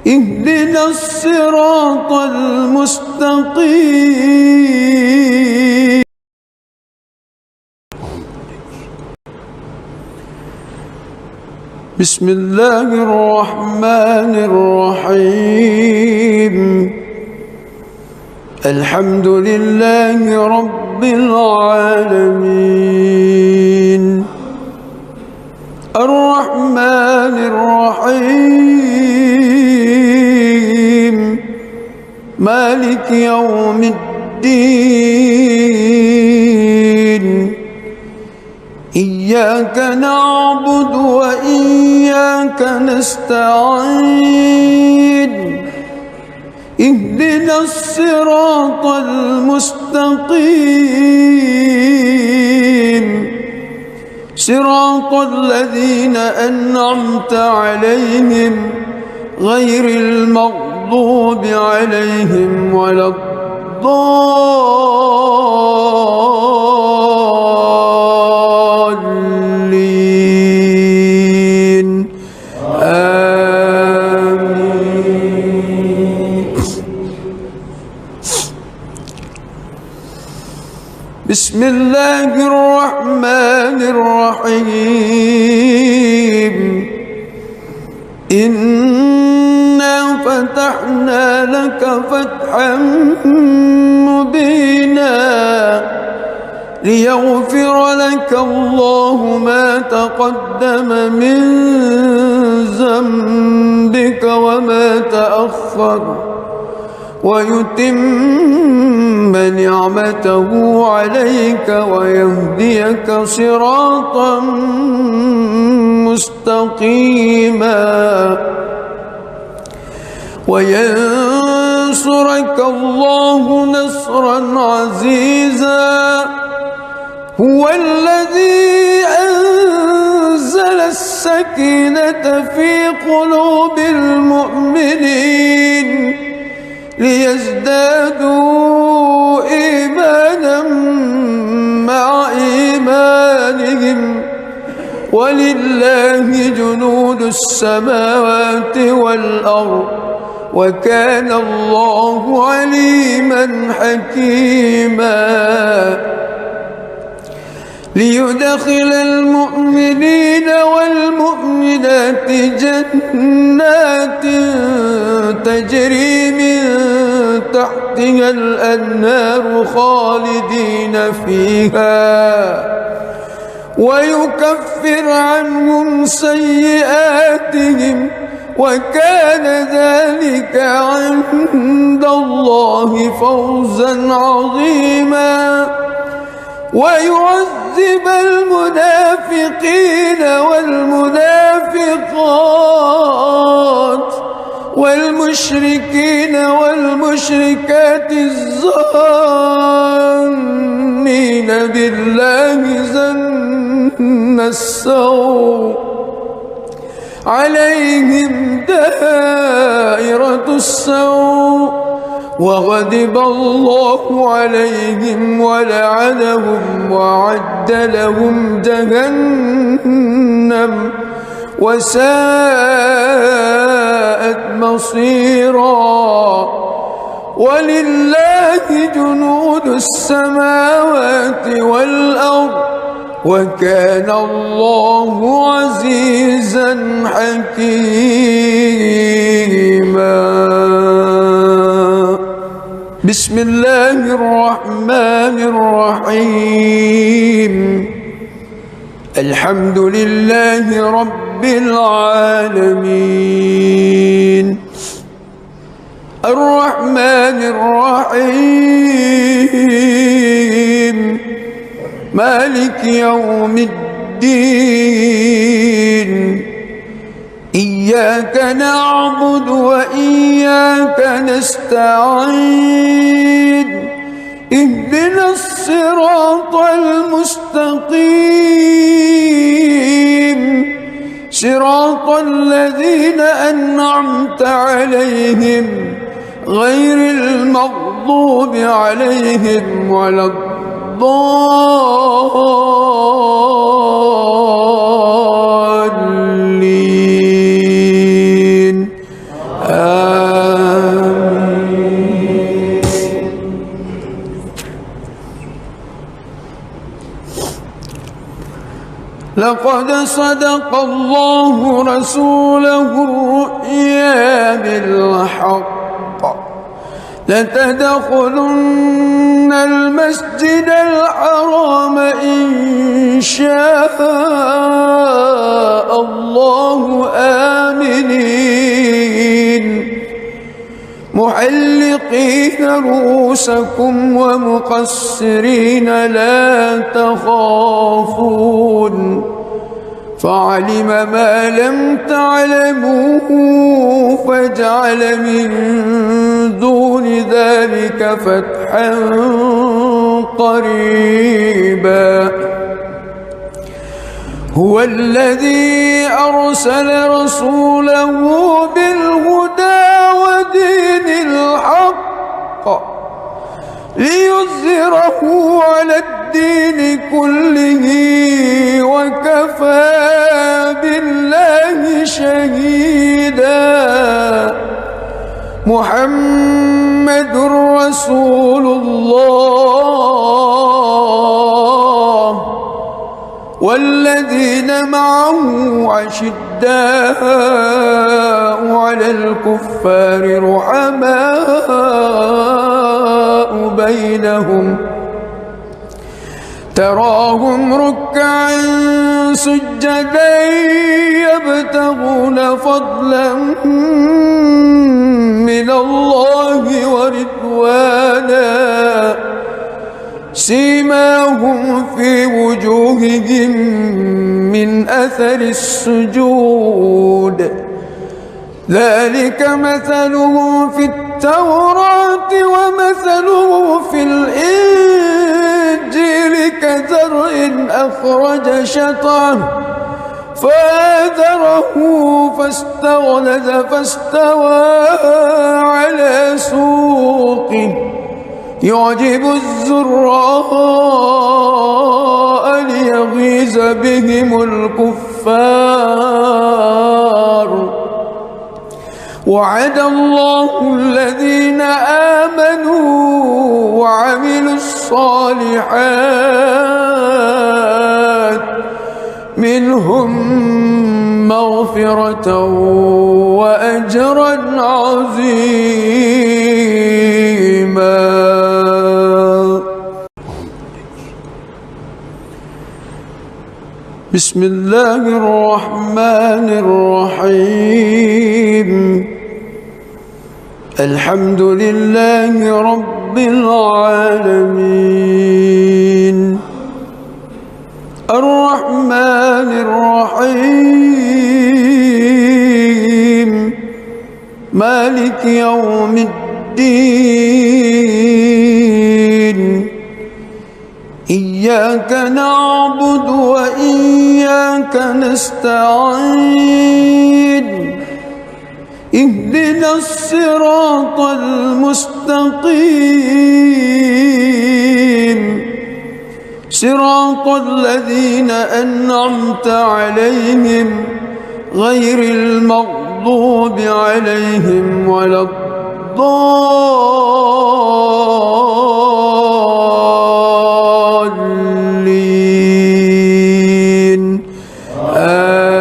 اهدنا الصراط المستقيم. بسم الله الرحمن الرحيم. الحمد لله رب العالمين الرحمن الرحيم مالك يوم الدين. إياك نعبد وإياك نستعين. اهدنا الصراط المستقيم صراط الذين أنعمت عليهم غير المغضوب عليهم ولا الضالين. آمين. بسم الله الرحمن الرحيم. إنا فتحنا لك فتحا مبينا ليغفر لك الله ما تقدم من ذنبك وما تأخر ويتم نعمته عليك ويهديك صراطا مستقيما وينصرك الله نصرا عزيزا. هو الذي أنزل السكينة في قلوب المؤمنين ليزدادوا إيمانا مع إيمانهم ولله جنود السماوات والأرض وكان الله عليما حكيما. ليدخل المؤمنين والمؤمنات جنات تجري من تحتها الأنهار خالدين فيها ويكفر عنهم سيئاتهم وكان ذلك عند الله فوزا عظيما. ويعذب المنافقين والمنافقات والمشركين والمشركات الظانين بالله ظن السوء عليهم دائرة السوء وغضب الله عليهم ولعنهم وأعد لهم جهنم وساءت مصيرا. ولله جنود السماوات والأرض وكان الله عزيزا حكيما. بسم الله الرحمن الرحيم. الحمد لله رب العالمين الرحمن الرحيم مالك يوم الدين. إياك نعبد وإياك نستعين. اهدنا الصراط المستقيم صراط الذين أنعمت عليهم غير المغضوب عليهم ولا الضالين. صدق الله رسوله الرؤيا بالحق لتدخلن المسجد الحرام إن شاء الله آمنين محلقين رؤوسكم ومقصرين لا تخافون فعلم ما لم تعلموا فجعل من دون ذلك فتحا قريبا هو الذي أرسل رسوله بالهدى ودين الحق ليظهره على الدين كله وكفى بالله شهيدا محمد رسول الله والذين معه أشداء على الكفار رحماء بينهم تراهم ركعا سجدا يبتغون فضلا من الله ورضوانا سيماهم في وجوههم من أثر السجود ذلك مثلهم في التوراة ومثلهم في الإنجيل كزرع أخرج شطأه فآزره فاستغلظ فاستوى على سوقه يعجب الزراء ليغيظ بهم الكفار وعد الله الذين آمنوا وعملوا الصالحات منهم مغفرة وأجرا عظيما. بسم الله الرحمن الرحيم الحمد لله رب العالمين الرحمن الرحيم مالك يوم الدين إياك نعبد وإياك نستعين اهدنا الصراط المستقيم صراط الذين أنعمت عليهم غير المغضوب عليهم ولا الضالين آمين.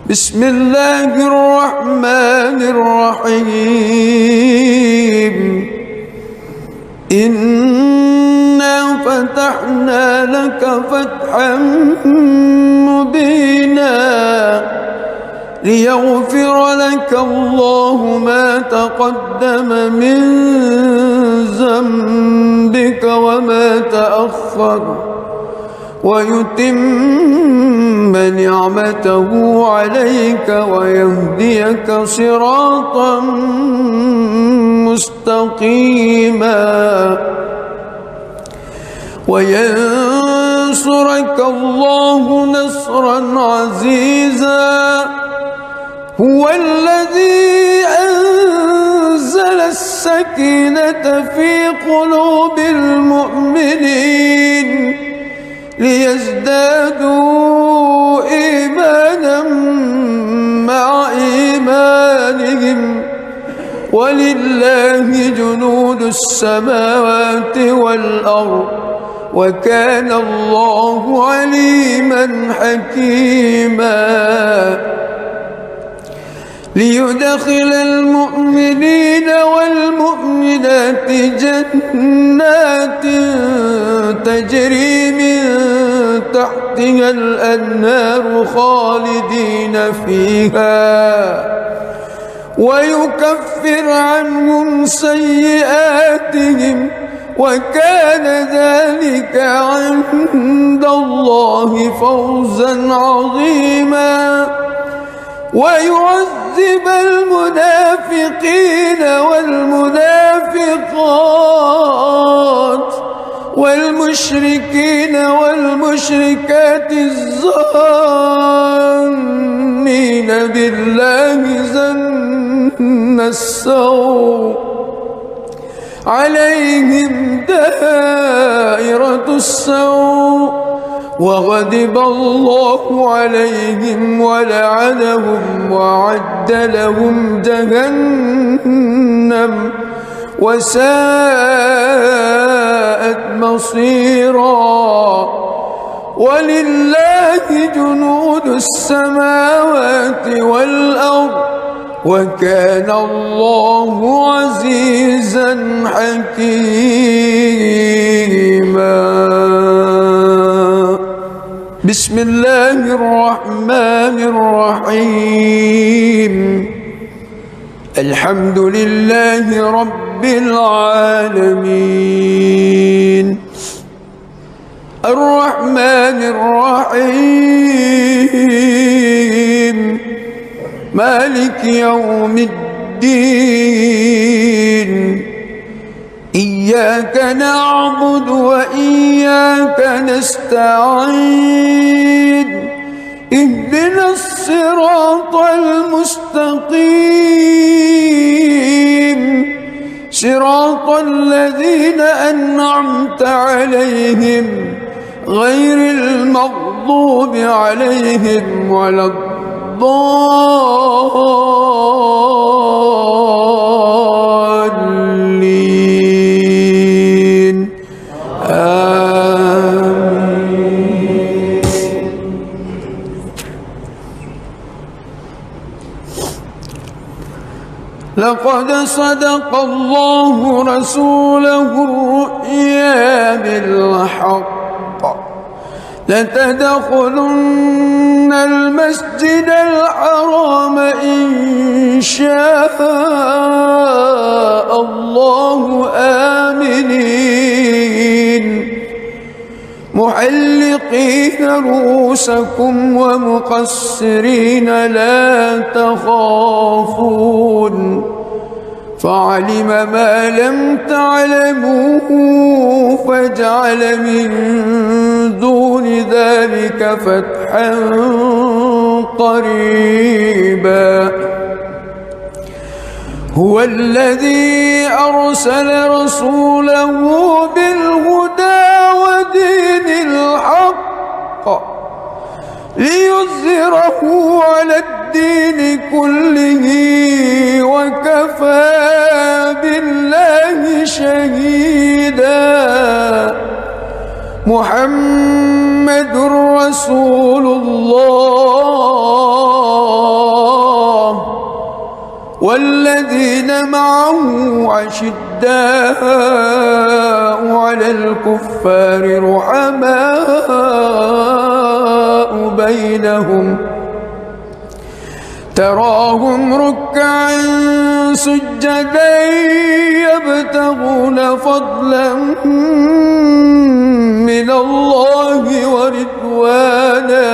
بسم الله الرحمن الرحيم إنا فتحنا لك فتحا مبينا ليغفر لك الله ما تقدم من ذنبك وما تأخر ويتم نعمته عليك ويهديك صراطا مستقيما وينصرك الله نصرا عزيزا هو الذي أنزل السكينة في قلوب المؤمنين ليزدادوا إيمانا مع إيمانهم ولله جنود السماوات والأرض وكان الله عليما حكيما ليدخل المؤمنين والمؤمنات جنات تجري من تحتها الأنهار خالدين فيها ويكفر عنهم سيئاتهم وكان ذلك عند الله فوزا عظيما ويعذب المنافقين والمنافقات والمشركين والمشركات الظانين بالله ظن السوء عليهم دائرة السوء وغضب الله عليهم ولعنهم وأعد لهم جهنم وساءت مصيرا ولله جنود السماوات والأرض وكان الله عزيزا حكيما بسم الله الرحمن الرحيم الحمد لله رب العالمين الرحمن الرحيم مالك يوم الدين إياك نعبد وإياك نستعين اهدنا الصراط المستقيم صراط الذين أنعمت عليهم غير المغضوب عليهم ولا الضالين آمين. لقد صدق الله رسوله الرؤيا بالحق لتدخلن المسجد الحرام إن شاء الله آمنين محلقين رؤوسكم ومقصرين لا تخافون فعلم ما لم تعلموا فجعل من دون ذلك فتحا قريبا هو الذي أرسل رسوله بالهدى ودين الحق ليظهره على الدين كله وكفى بالله شهيدا محمد رسول الله والذين معه أشداء على الكفار رحماء بينهم تراهم ركعا سجدا يبتغون فضلا من الله ورضوانا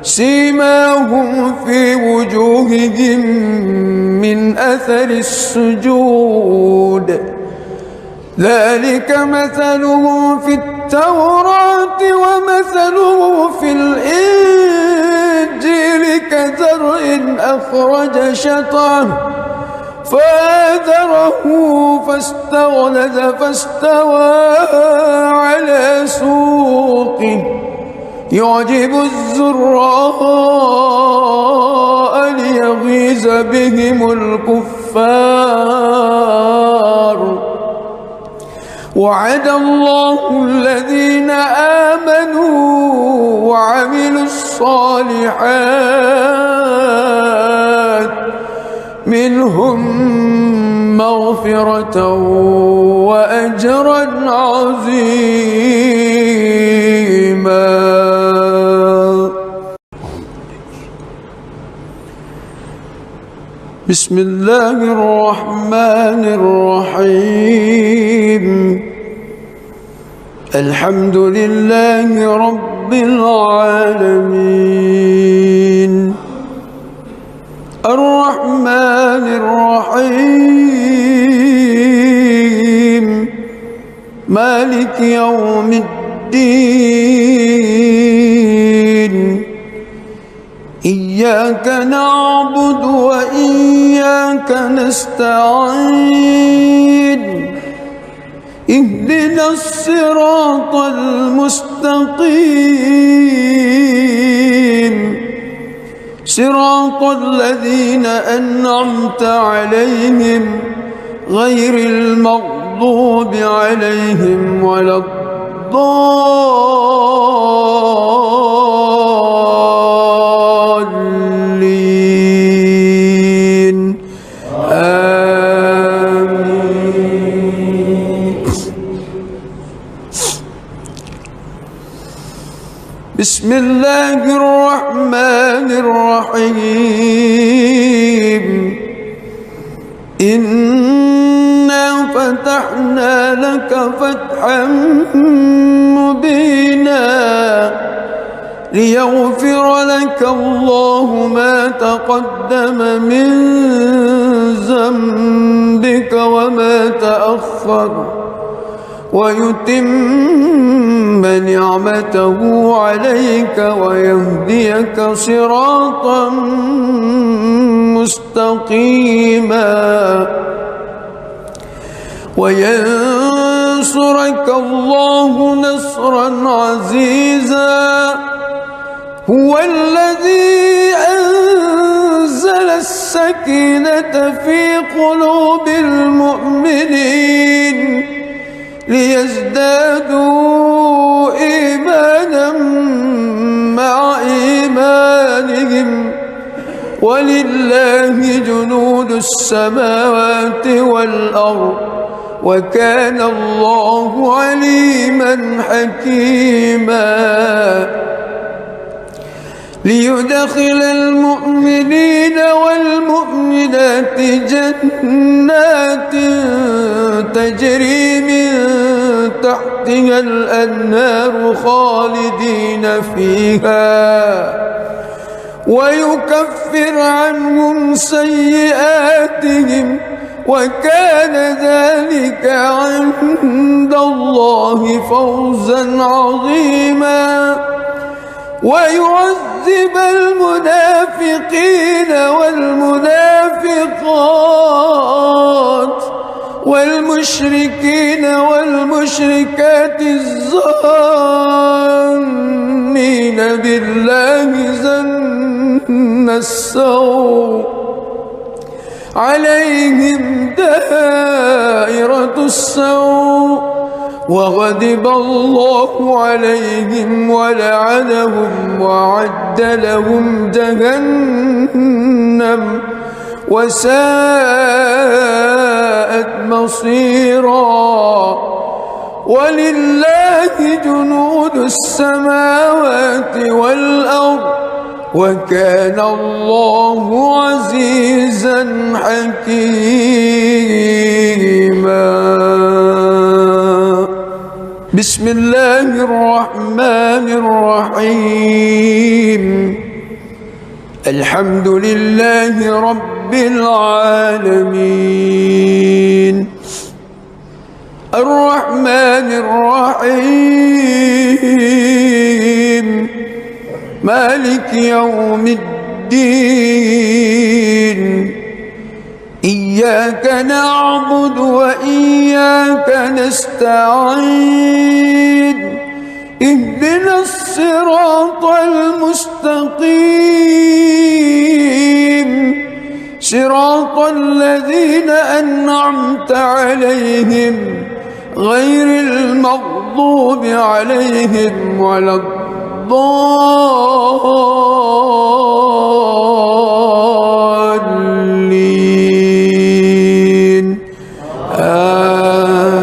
سيماهم في وجوههم من أثر السجود ذلك مثلهم في التوراة ومثلهم في الإنجيل كزرع أخرج شطأه فآزره فاستغلظ فاستوى على سوقه يعجب الزراء ليغيظ بهم الكفار الكفار. وعد الله الذين آمنوا وعملوا الصالحات منهم مغفرة وأجرا عظيما. بسم الله الرحمن الرحيم. الحمد لله رب العالمين الرحمن الرحيم مالك يوم الدين. إياك نعبد وإياك نستعين. اهدنا الصراط المستقيم صراط الذين أنعمت عليهم غير المغضوب عليهم ولا الضالين. آمين. بسم الله الرحمن الرحيم. إنا فتحنا لك فتحا مبينا ليغفر لك الله ما تقدم من ذنبك وما تأخر ويتم نعمته عليك ويهديك صراطا مستقيما وينصرك الله نصرا عزيزا. هو الذي أنزل السكينة في قلوب المؤمنين ليزدادوا إيمانا مع إيمانهم ولله جنود السماوات والأرض وكان الله عليما حكيما. ليدخل المؤمنين والمؤمنات جنات تجري من تحتها الأنهار خالدين فيها ويكفر عنهم سيئاتهم وكان ذلك عند الله فوزا عظيما. ويعذب المنافقين والمنافقات والمشركين والمشركات الظانين بالله ظن السوء عليهم دائرة السوء وغضب الله عليهم ولعنهم وأعد لهم جهنم وساءت مصيرا. ولله جنود السماوات والأرض وكان الله عزيزا حكيما. بسم الله الرحمن الرحيم. الحمد لله رب العالمين الرحمن الرحيم مالك يوم الدين. إياك نعبد وإياك نستعين. اهدنا الصراط المستقيم صراط الذين أنعمت عليهم غير المغضوب عليهم ولا الضالين آمين.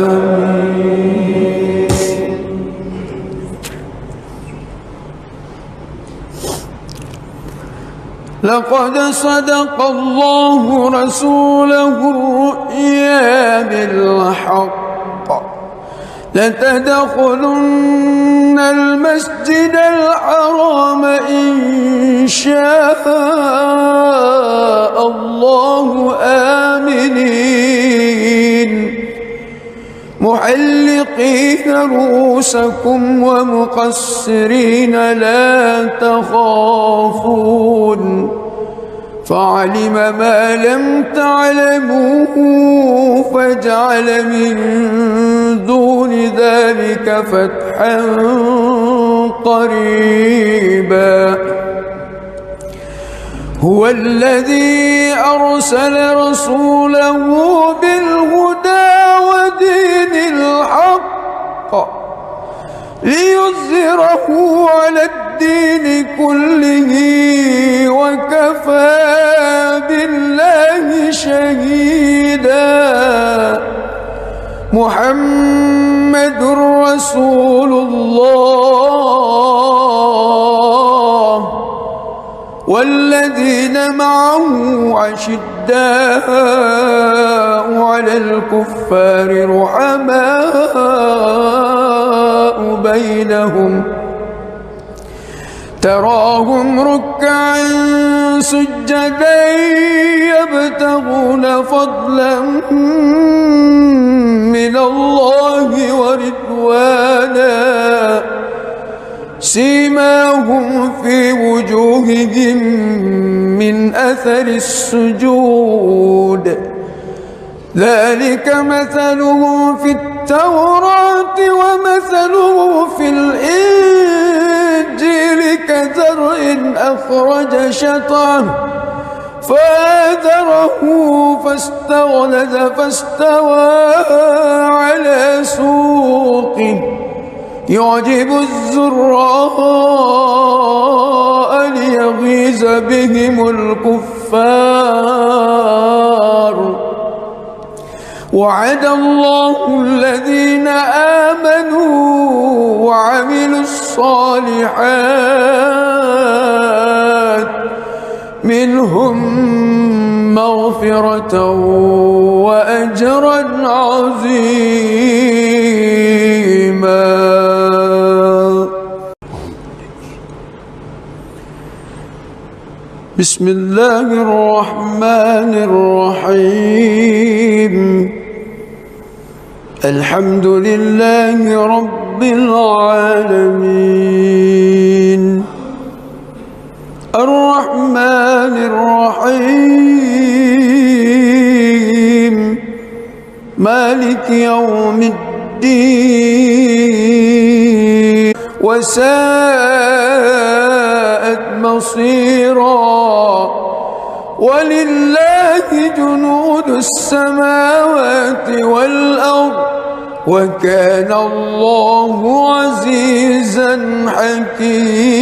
لقد صدق الله رسوله الرؤيا بالحق لتدخلن المسجد الحرام إن شاء الله آمنين محلقين رؤوسكم ومقصرين لا تخافون فعلم ما لم تعلموا فجعل من دون ذلك فتحا قريبا هو الذي أرسل رسوله بالهدى ودين الحق ليظهره على الدين كله وكفى بالله شهيدا محمد رسول الله والذين معه أشداء على الكفار رحماء بينهم تراهم ركعا سجدا يبتغون فضلا من الله ورضوانا سيماهم في وجوههم من أثر السجود ذلك مثلهم في التوراة ومثلهم في الإنجيل كزرع أخرج شطأه فآزره فاستغلظ فاستوى على سوقه يعجب الزراء ليغيظ بهم الكفار وعد الله الذين آمنوا وعملوا الصالحات منهم مغفرة وأجرا عظيما. بسم الله الرحمن الرحيم الحمد لله رب العالمين الرحمن الرحيم مالك يوم الدين وساءت مصيرا ولله جنود السماوات والأرض وكان الله عزيزا حكيما.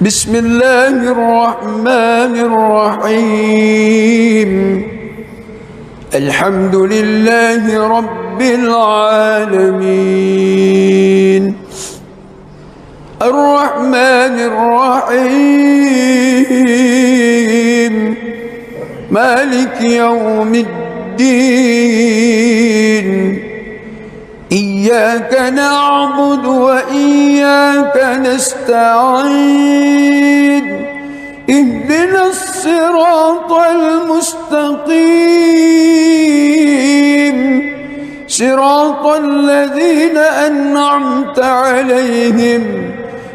بسم الله الرحمن الرحيم الحمد لله رب العالمين الرحمن الرحيم مالك يوم الدين إياك نعبد وإياك نستعين اهدنا الصراط المستقيم صراط الذين أنعمت عليهم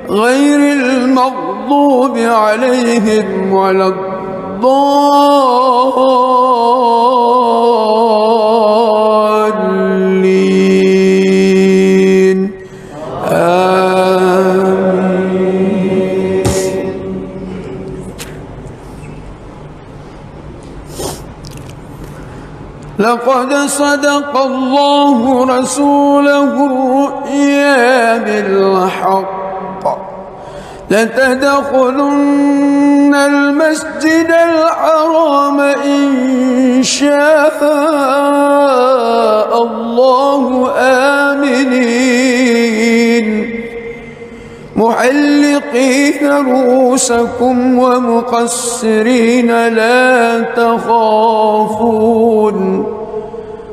غير المغضوب عليهم ولا الضالين آمين. لقد صدق الله رسوله الرؤيا بالحق لتدخلن المسجد الحرام إن شاء الله آمنين محلقين رؤوسكم ومقصرين لا تخافون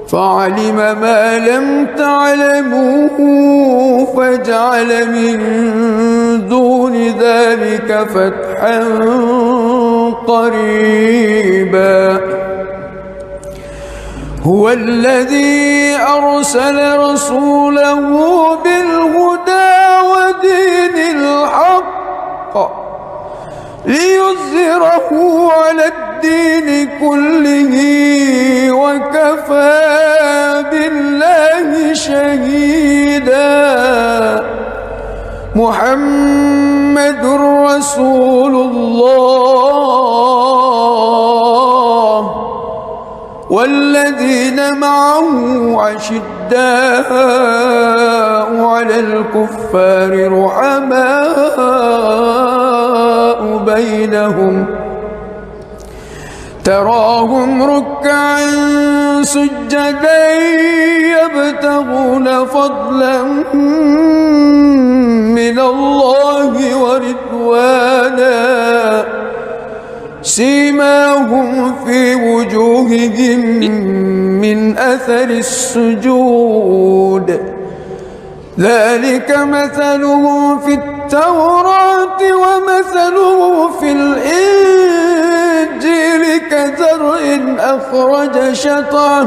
فعلم ما لم تعلموا فجعل من دون ذلك فتحا قريبا هو الذي أرسل رسوله بالهدى ودين الحق ليظهره على الدين كله وكفى بالله شهيدا محمد رسول الله والذين معه أشداء على الكفار رحماء بينهم تراهم ركعا سجدا يبتغون فضلا من الله ورضوانا سيماهم في وجوههم من أثر السجود ذلك مثلهم في التوراة ومثله في الإنجيل كزرع أخرج شطأه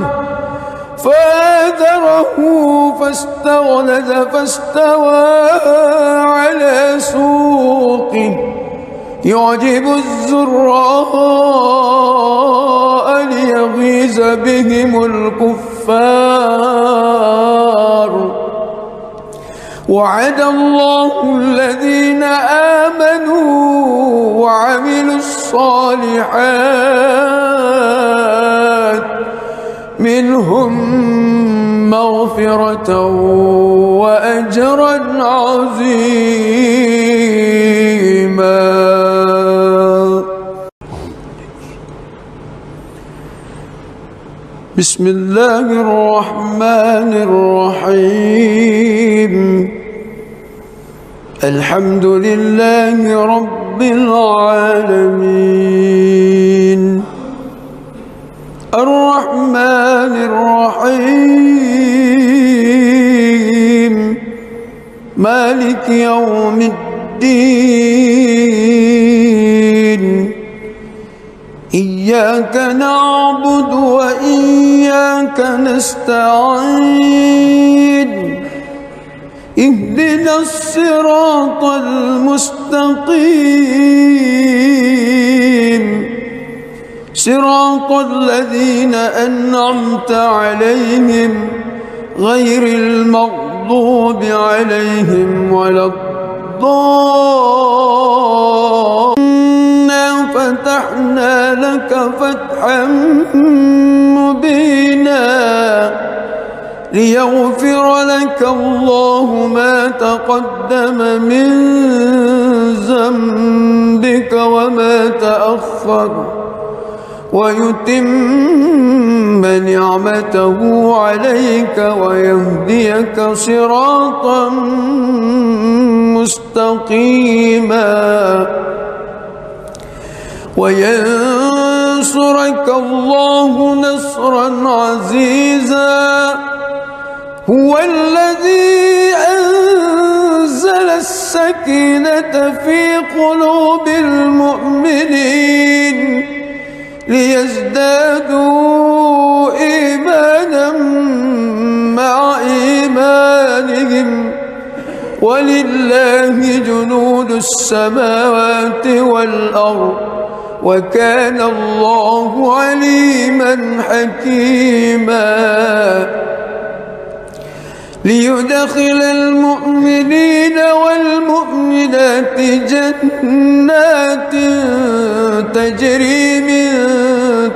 فآزره فاستغلظ فاستوى على سوقه يعجب الزراء ليغيظ بهم الكفار وعد الله الذين آمنوا وعملوا الصالحات منهم مغفرة وأجرا عظيما. بسم الله الرحمن الرحيم الحمد لله رب العالمين الرحمن الرحيم مالك يوم الدين إياك نعبد وإياك نستعين اهدنا الصراط المستقيم صراط الذين أنعمت عليهم غير المغضوب عليهم ولا الضالين إنا فتحنا لك فتحا مبينا ليغفر لك الله ما تقدم من ذنبك وما تأخر ويتم نعمته عليك ويهديك صراطا مستقيما وينصرك الله نصرا عزيزا هو الذي أنزل السكينة في قلوب المؤمنين ليزدادوا إيمانا مع إيمانهم ولله جنود السماوات والأرض وكان الله عليما حكيما ليدخل المؤمنين والمؤمنات جنات تجري من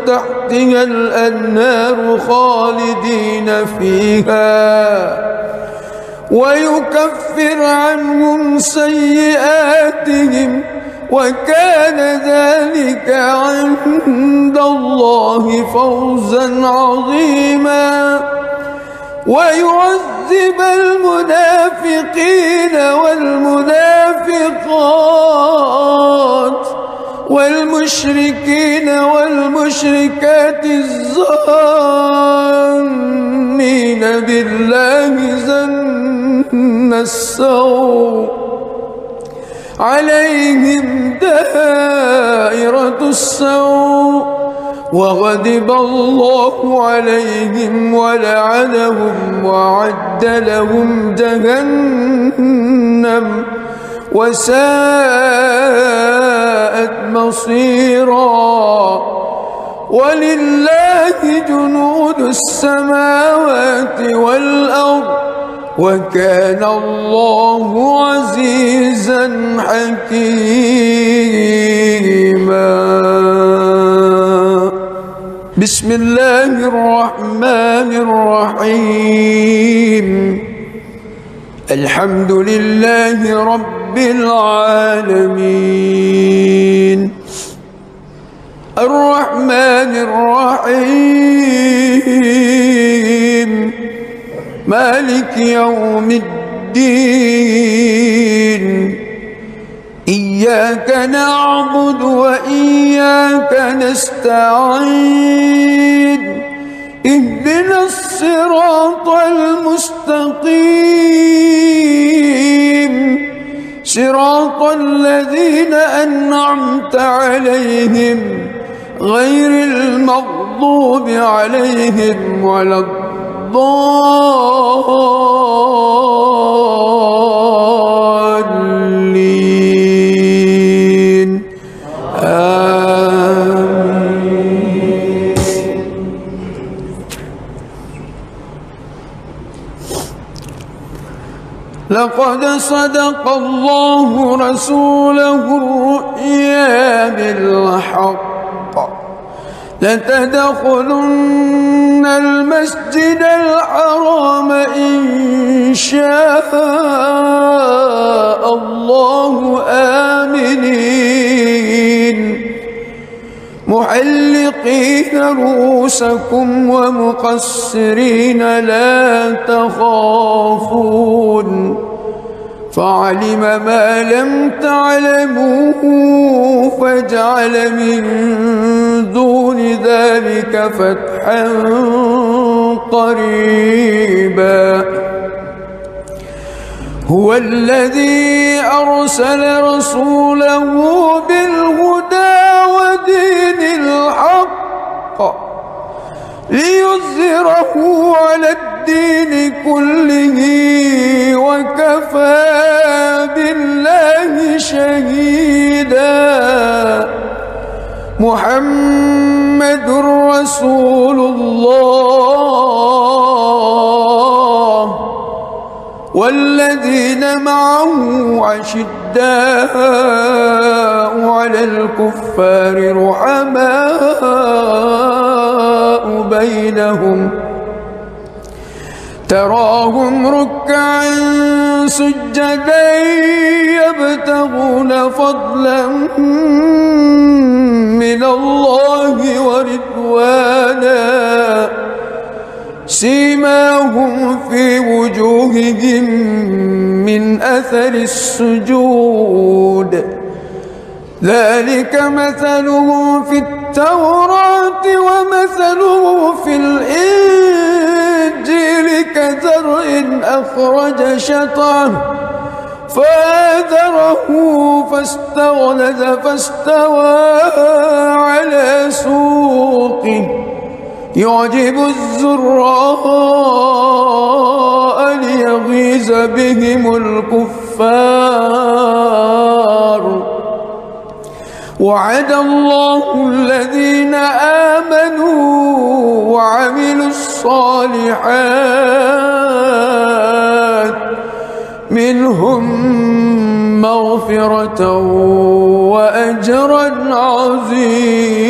تحتها الأنهار خالدين فيها ويكفر عنهم سيئاتهم وكان ذلك عند الله فوزا عظيما ويعذب المنافقين والمنافقات والمشركين والمشركات الظانين بالله ظن السوء عليهم دائرة السوء وغضب الله عليهم ولعنهم وأعد لهم جهنم وساءت مصيرا ولله جنود السماوات والأرض وكان الله عزيزا حكيما. بسم الله الرحمن الرحيم. الحمد لله رب العالمين الرحمن الرحيم مالك يوم الدين إياك نعبد وإياك نستعين اهدنا الصراط المستقيم صراط الذين أنعمت عليهم غير المغضوب عليهم ولا الضالين آمين. لقد صدق الله رسوله الرؤيا بالحق لتدخلن المسجد الحرام إن شاء الله آمنين محلقين رؤوسكم ومقصرين لا تخافون فعلم ما لم تعلموا فجعل من دون ذلك فتحا قريبا. هو الذي أرسل رسوله بالهدى ودين الحق ليظهره على الدين كله وكفى بالله شهيدا. محمد رسول الله والذين معه أشداء على الكفار رحماء بينهم تراهم ركعا سجدا يبتغون فضلا من الله ورضوانا سيماهم في وجوههم من أثر السجود ذلك مثله في التوراة ومثله في الإنجيل كزرع أخرج شطأه فآزره فاستغلظ فاستوى على سوقه يعجب الزراء ليغيظ بهم الكفار. وعد الله الذين آمنوا وعملوا الصالحات منهم مغفرة وأجرا عظيما.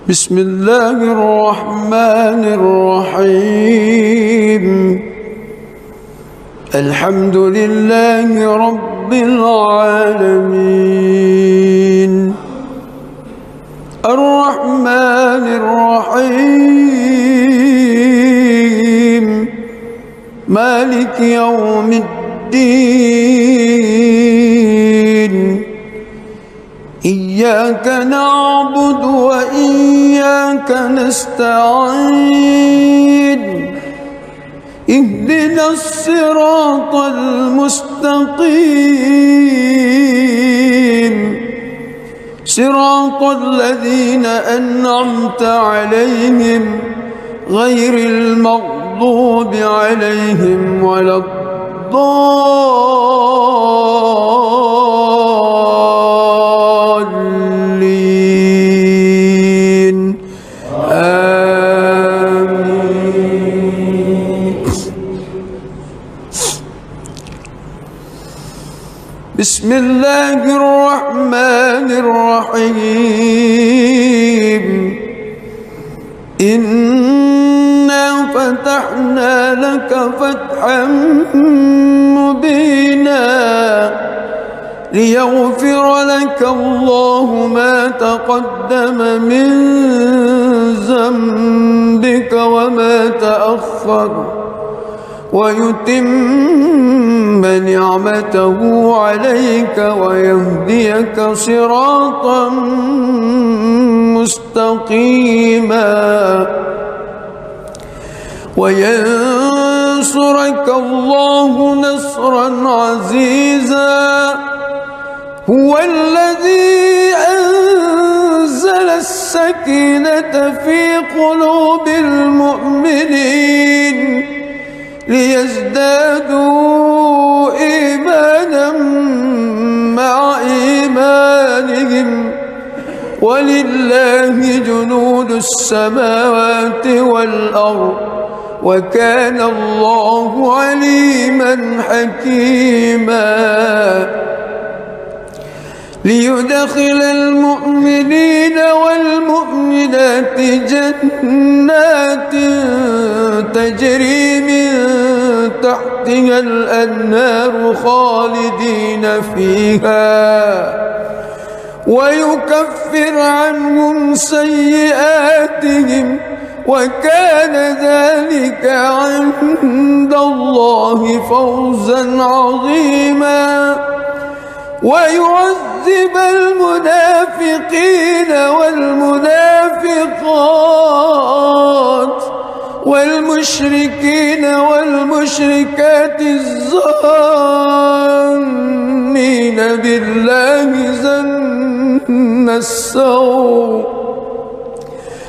بسم الله الرحمن الرحيم الحمد لله رب العالمين الرحمن الرحيم مالك يوم الدين إياك نعبد وإياك نستعين اهدنا الصراط المستقيم صراط الذين أنعمت عليهم غير المغضوب عليهم ولا الضالين آمين. بسم الله الرحمن الرحيم إنا فتحنا لك فتحا مبينا ليغفر لك الله ما تقدم من ذنبك وما تأخر ويتم نعمته عليك ويهديك صراطا مستقيما وينصرك الله نصرا عزيزا هو الذي أنزل السكينة في قلوب المؤمنين ليزدادوا إيمانا مع إيمانهم ولله جنود السماوات والأرض وكان الله عليما حكيما ليدخل المؤمنين والمؤمنات جنات تجري من تحتها الأنهار خالدين فيها ويكفر عنهم سيئاتهم وكان ذلك عند الله فوزا عظيما ويعذب المنافقين والمنافقات والمشركين والمشركات الظانين بالله ظن السوء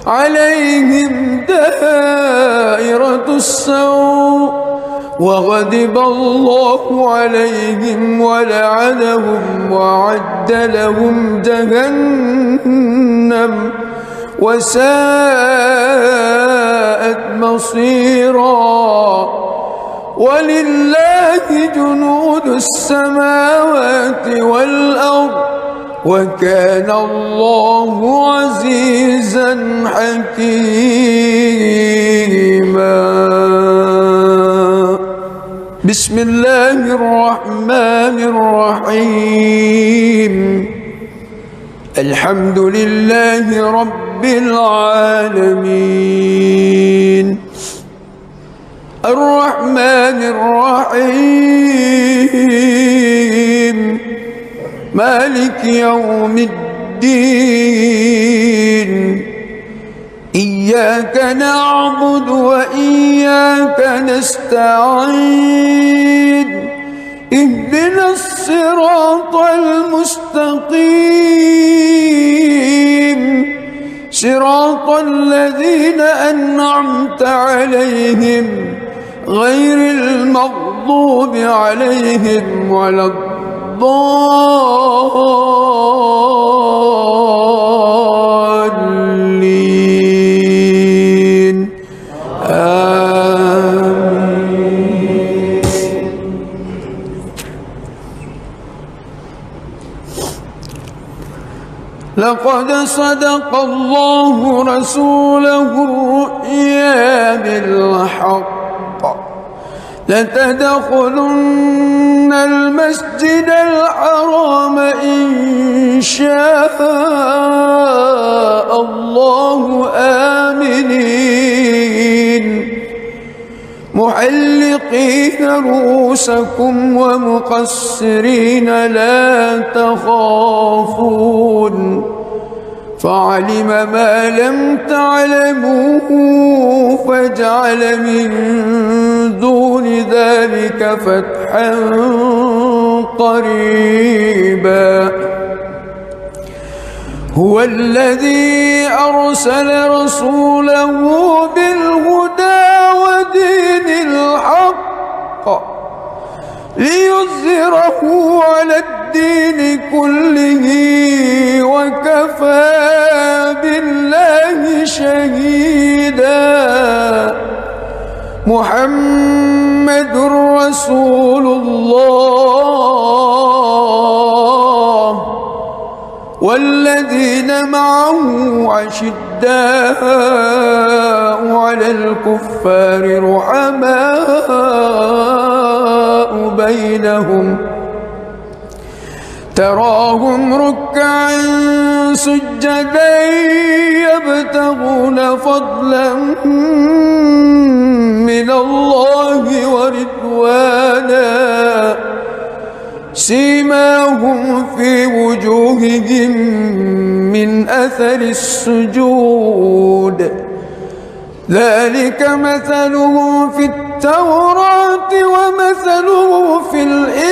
عليهم دائرة السوء وغضب الله عليهم ولعنهم وأعد لهم جهنم وساءت مصيرا ولله جنود السماوات والأرض وكان الله عزيزا حكيما بسم الله الرحمن الرحيم الحمد لله رب العالمين الرحمن الرحيم مالك يوم الدين إياك نعبد وإياك نستعين اهدنا الصراط المستقيم صراط الذين أنعمت عليهم غير المغضوب عليهم ولا الضالين آمين. لقد صدق الله رسوله الرؤيا بالحق لتدخلن المسجد الحرام إن شاء الله آمنين محلقين رؤوسكم ومقصرين لا تخافون فعلم ما لم تعلموا فجعل من دون ذلك فتحا قريبا هو الذي أرسل رسوله بالهدى ودين الحق ليظهره على الدين كله وكفى بالله شهيدا محمد رسول الله والذين معه أشداء على الكفار رحماء بينهم تراهم ركعا سجدا يبتغون فضلا من الله ورضوانا سيماهم في وجوههم من أثر السجود ذلك مثله في التوراة ومثله في الإنجيل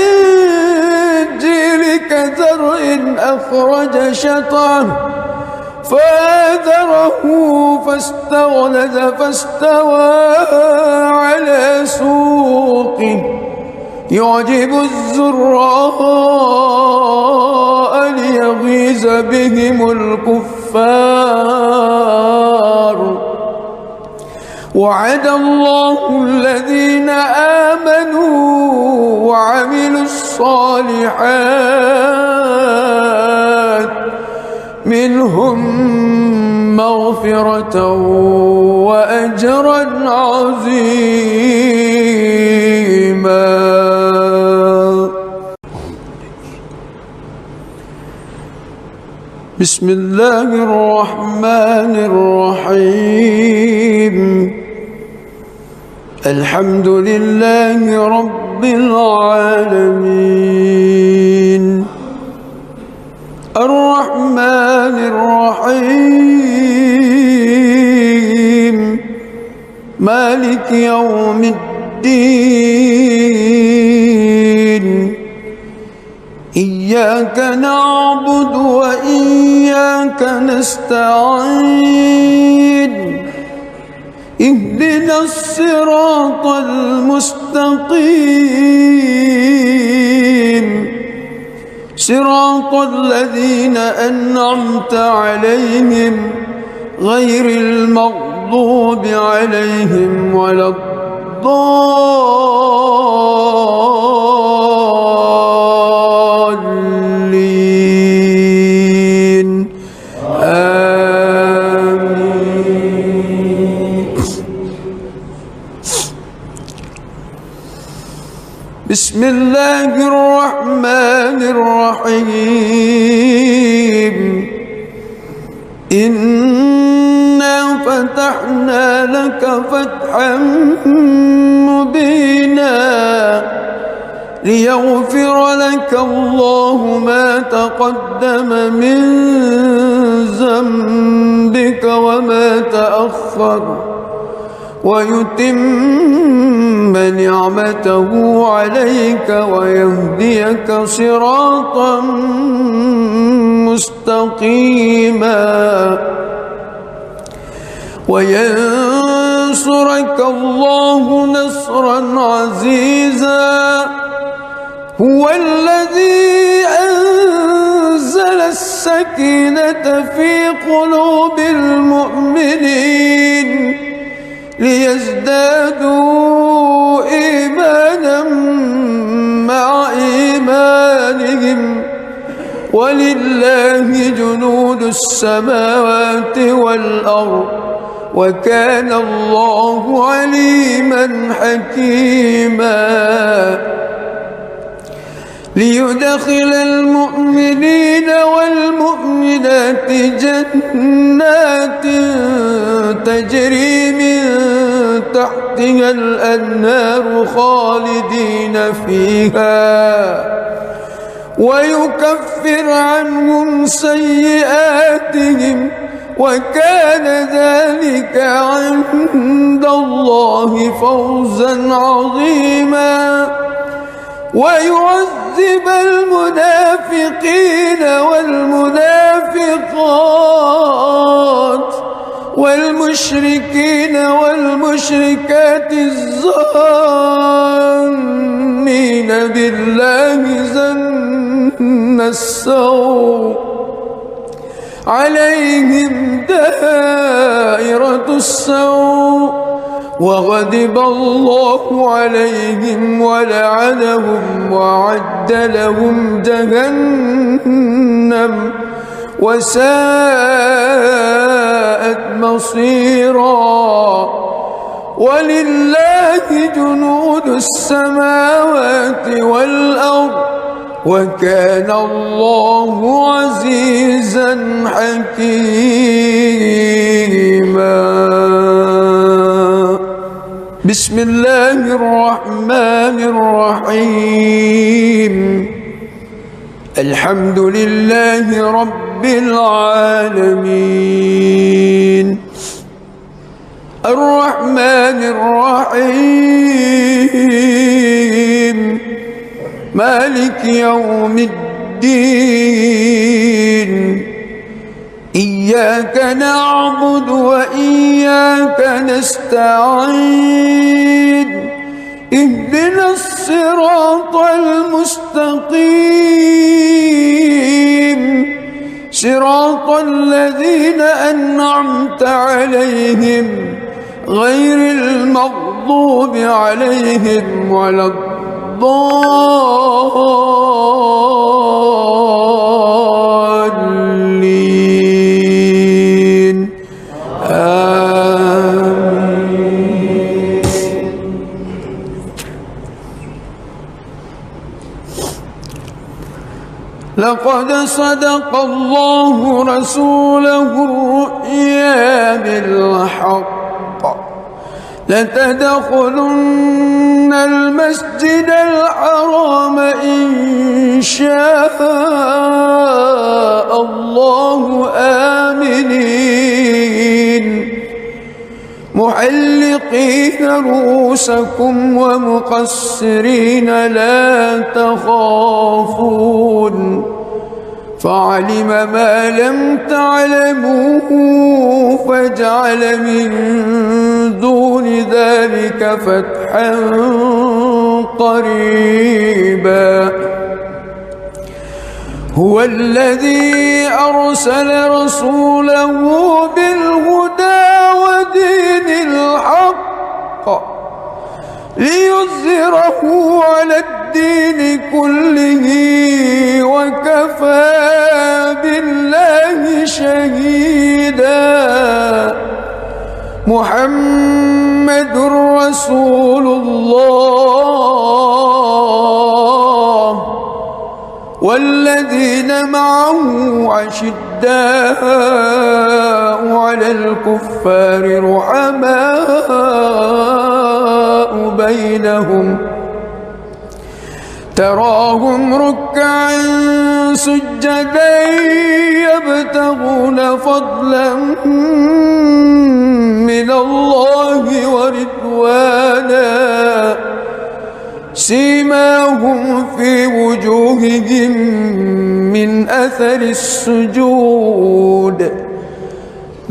كزرع أخرج شطأه فآزره فاستغلظ فاستوى على سوقه يعجب الزراء ليغيظ بهم الكفار وعد الله الذين آمنوا وعملوا الصالحات منهم مغفرة وأجرا عظيما. بسم الله الرحمن الرحيم الحمد لله رب العالمين الرحمن الرحيم مالك يوم الدين إياك نعبد وإياك نستعين اهدنا الصراط المستقيم صراط الذين أنعمت عليهم غير المغضوب عليهم ولا الضالين آمين. بسم الله الرحمن الرحيم إنا فتحنا لك فتحا مبينا ليغفر لك الله ما تقدم من ذنبك وما تأخر ويتم نعمته عليك ويهديك صراطا مستقيما وينصرك الله نصرا عزيزا هو الذي أنزل السكينة في قلوب المؤمنين ليزدادوا إيمانا مع إيمانهم ولله جنود السماوات والأرض وكان الله عليما حكيما ليدخل المؤمنين والمؤمنات جنات تجري من تحتها الأنهار خالدين فيها ويكفر عنهم سيئاتهم وكان ذلك عند الله فوزا عظيما ويعذب المنافقين والمنافقات والمشركين والمشركات الظانين بالله ظن السوء عليهم دائرة السوء وغضب الله عليهم ولعنهم وأعد لهم جهنم وساءت مصيرا ولله جنود السماوات والأرض وكان الله عزيزا حكيما بسم الله الرحمن الرحيم الحمد لله رب العالمين الرحمن الرحيم مالك يوم الدين إياك نعبد وإياك نستعين اهدنا الصراط المستقيم صراط الذين أنعمت عليهم غير المغضوب عليهم ولا الضالين آمين. لقد صدق الله رسوله الرؤيا بالحق لتدخلن المسجد الحرام إن شاء الله آمنين محلقين رؤوسكم ومقصرين لا تخافون فعلم ما لم تعلموا فجعل من دون ذلك فتحا قريبا هو الذي أرسل رسوله بالهدى ودين الحق ليظهره على الدين كله وكفى بالله شهيدا محمد رسول الله والذين معه أشداء على الكفار رحماء بينهم تراهم ركعا سجدا يبتغون فضلا من الله ورضوانا سيماهم في وجوههم من أثر السجود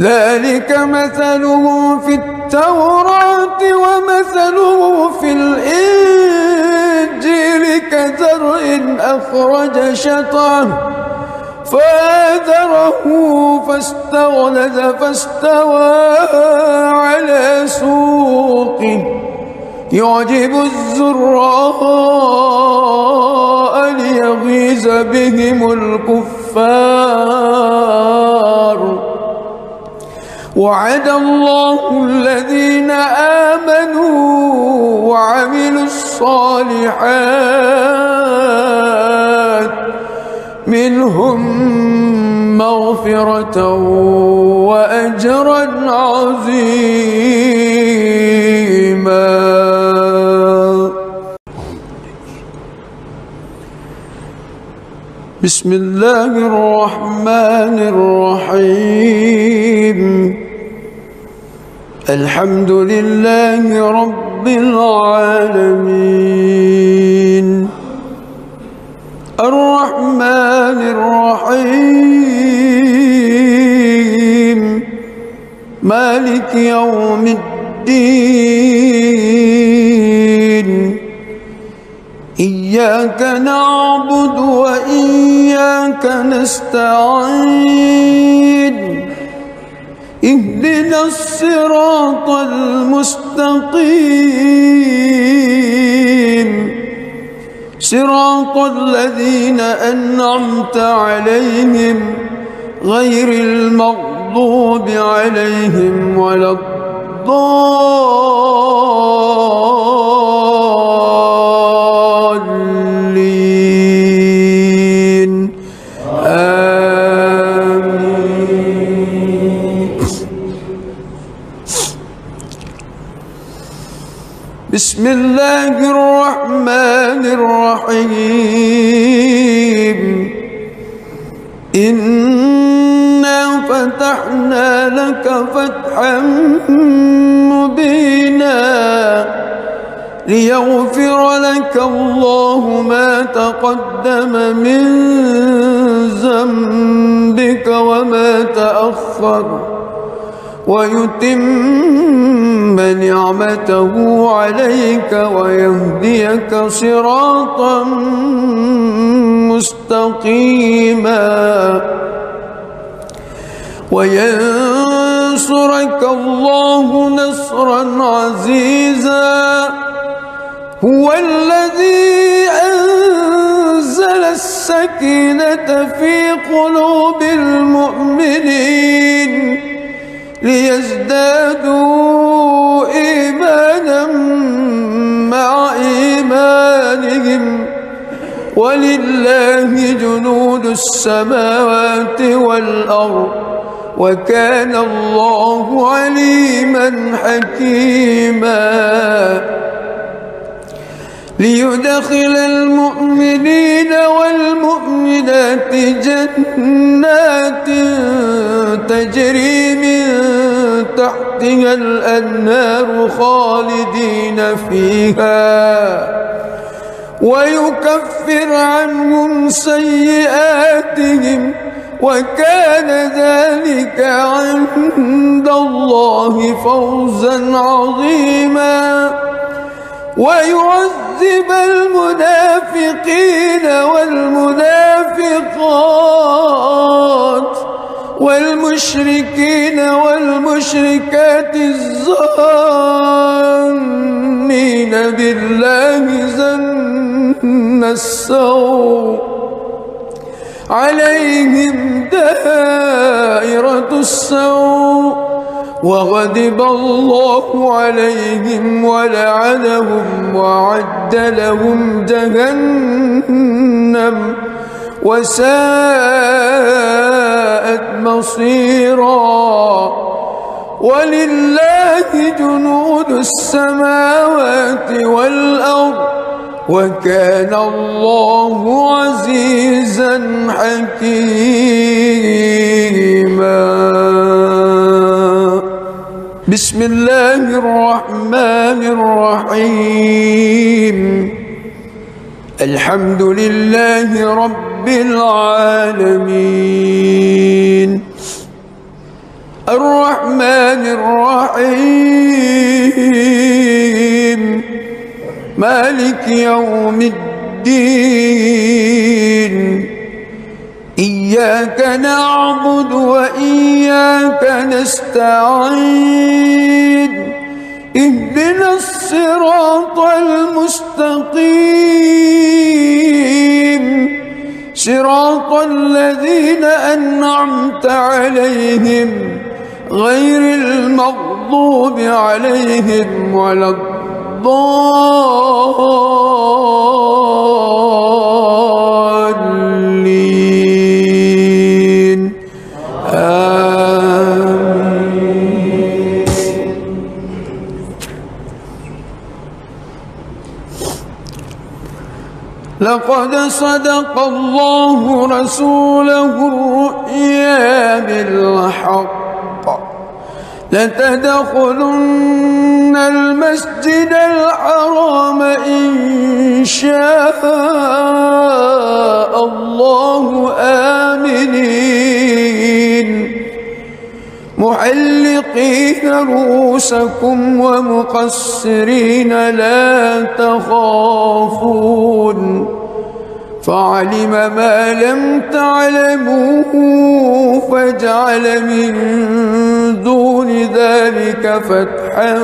ذلك مثله في التوراة ومثله في الإنجيل كزرع أخرج شطأه فآزره فاستغلظ فاستوى على سوقه يعجب الزراء ليغيظ بهم الكفار وعد الله الذين آمنوا وعملوا الصالحات منهم مغفرة وأجرا عظيما. بسم الله الرحمن الرحيم. الحمد لله رب العالمين الرحمن الرحيم مالك يوم الدين إياك نعبد وإياك نستعين اهدنا الصراط المستقيم صراط الذين أنعمت عليهم غير المغضوب عليهم ولا الضالين آمين. بسم الله الرحمن الرحيم. إنا فتحنا لك فتحا مبينا ليغفر لك الله ما تقدم من ذنبك وما تأخر ويتم نعمته عليك ويهديك صراطا مستقيما وينصرك الله نصرا عزيزا. هو الذي أنزل السكينة في قلوب المؤمنين ليزدادوا إيمانا مع إيمانهم ولله جنود السماوات والأرض وكان الله عليما حكيما. ليدخل المؤمنين والمؤمنات جنات تجري من تحتها الأنهار خالدين فيها ويكفر عنهم سيئاتهم وكان ذلك عند الله فوزا عظيما. ويعذب المنافقين والمنافقات والمشركين والمشركات الظانين بالله ظن السوء عليهم دائرة السوء وغضب الله عليهم ولعنهم وأعد لهم جهنم وساءت مصيرا. ولله جنود السماوات والأرض وكان الله عزيزا حكيما. بسم الله الرحمن الرحيم. الحمد لله رب العالمين الرحمن الرحيم مالك يوم الدين إياك نعبد وإياك نستعين اهدنا الصراط المستقيم صراط الذين أنعمت عليهم غير المغضوب عليهم ولا الضالين آمين. لقد صدق الله رسوله الرؤيا بالحق لتدخلن المسجد الحرام إن شاء الله آمنين محلقين رؤوسكم ومقصرين لا تخافون فعلم ما لم تعلموا فجعل من دون ذلك فتحا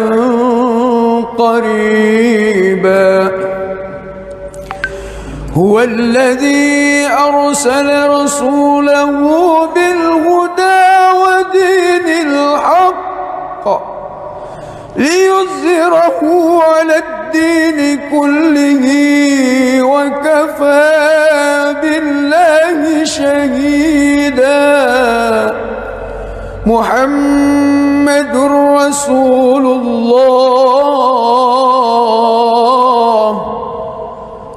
قريبا هو الذي أرسل رسوله بالهدى ودين الحق ليظهره على الدين كله وكفى بالله شهيدا محمد رسول الله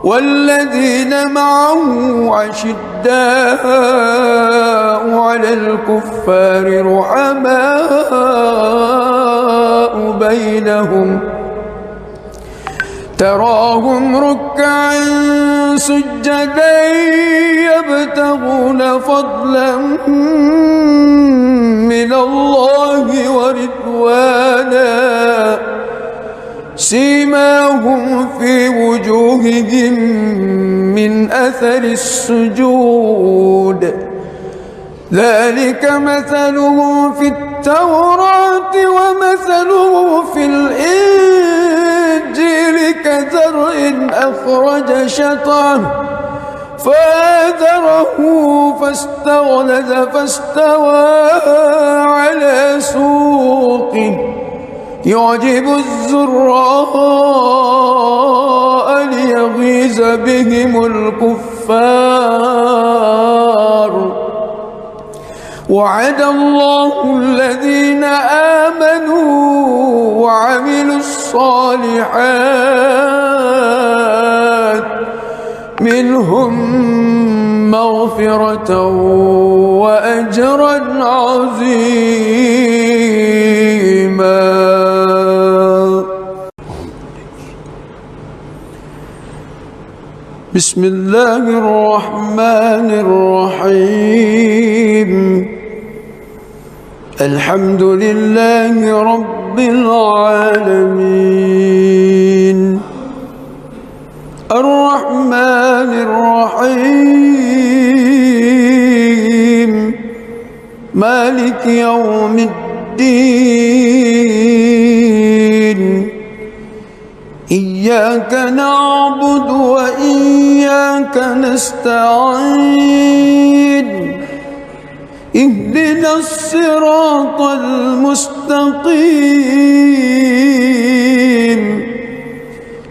والذين معه أشداء على الكفار رحماء بينهم تراهم ركعا سجدا يبتغون فضلا من الله ورضوانا سيماهم في وجوههم من أثر السجود ذلك مثلهم في التوراة ومثله في الإنجيل كزرع أخرج شطأه فآزره فاستغلظ فاستوى على سوقه يعجب الزراء ليغيظ بهم الكفار وعد الله الذين آمنوا وعملوا الصالحات منهم مغفرة وأجرا عظيما. بسم الله الرحمن الرحيم الحمد لله رب العالمين الرحمن الرحيم مالك يوم الدين إياك نعبد وإياك نستعين اهدنا الصراط المستقيم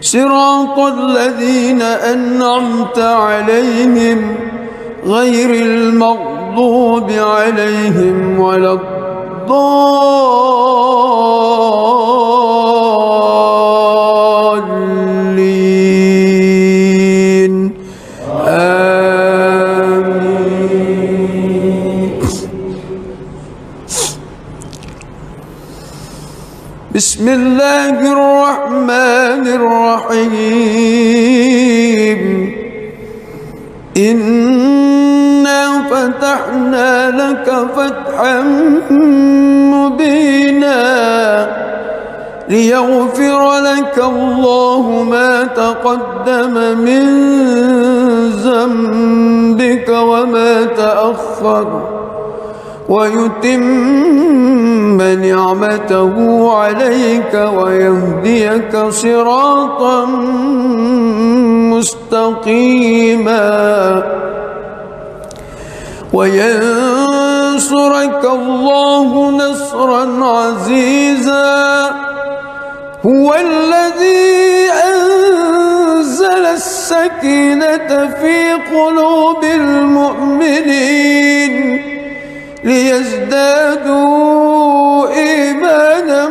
صراط الذين أنعمت عليهم غير المغضوب عليهم ولا الضالين آمين. بسم الله الرحمن الرحيم إنا فتحنا لك فتحا مبينا ليغفر لك الله ما تقدم من ذنبك وما تأخر ويتم نعمته عليك ويهديك صراطا مستقيما وينصرك ينصرك الله نصرا عزيزا هو الذي أنزل السكينة في قلوب المؤمنين ليزدادوا إيمانا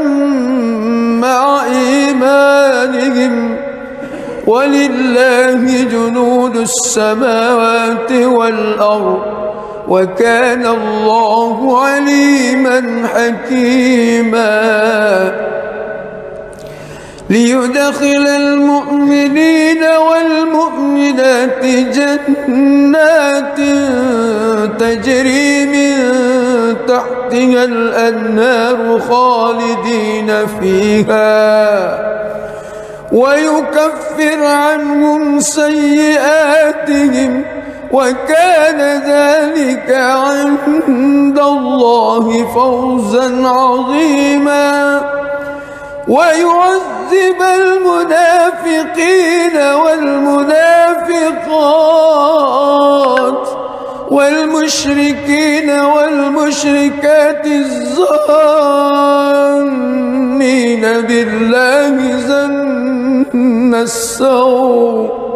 مع إيمانهم ولله جنود السماوات والأرض وكان الله عليما حكيما ليدخل المؤمنين والمؤمنات جنات تجري من تحتها الأنهار خالدين فيها ويكفر عنهم سيئاتهم وكان ذلك عند الله فوزا عظيما ويعذب المنافقين والمنافقات والمشركين والمشركات الظانين بالله ظن السوء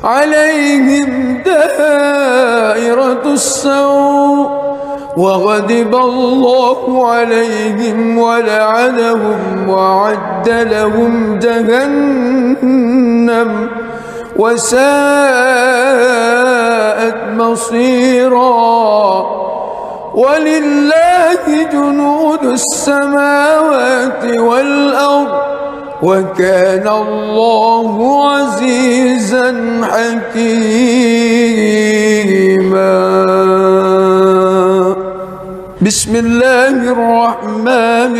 عليهم دائرة السوء وغضب الله عليهم ولعنهم وأعد لهم جهنم وساءت مصيرا ولله جنود السماوات والأرض وكان الله عزيزا حكيما بسم الله الرحمن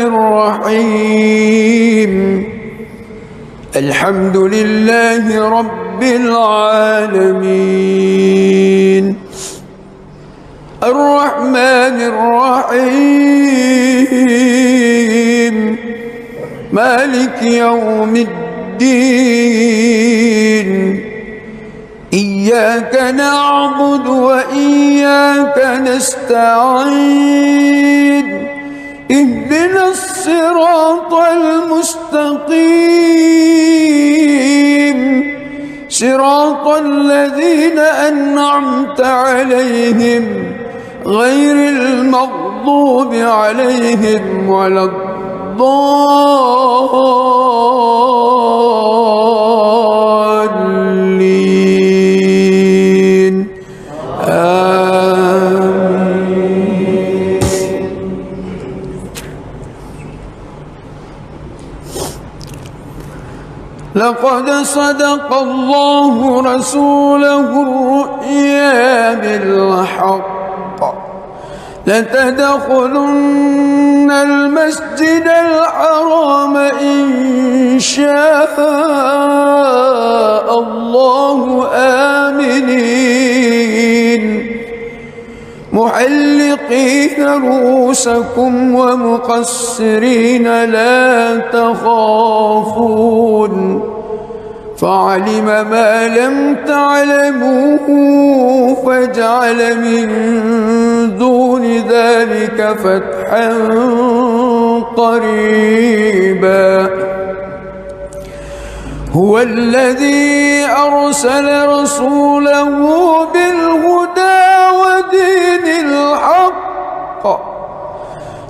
الرحيم الحمد لله رب العالمين الرحمن الرحيم مالك يوم الدين إياك نعبد وإياك نستعين اهدنا الصراط المستقيم صراط الذين أنعمت عليهم غير المغضوب عليهم ولا الضالين آمين. لقد صدق الله رسوله الرؤيا بالحق لتدخلن المسجد الحرام إن شاء الله آمنين محلقين رؤوسكم ومقصرين لا تخافون فعلم ما لم تعلموا فجعل من دون ذلك فتحا قريبا هو الذي أرسل رسوله بالهدى ودين الحق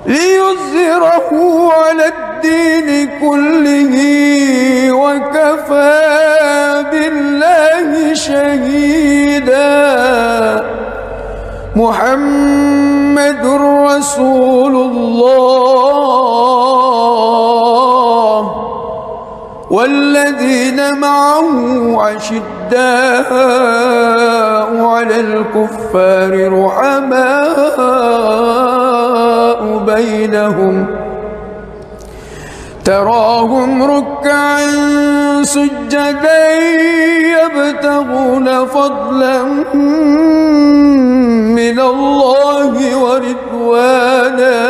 ليظهره على الدين كله وكفى بالله شهيدا محمد رسول الله والذين معه أشداء على الكفار رحماء بينهم تراهم ركعا سجدا يبتغون فضلا من الله ورضوانا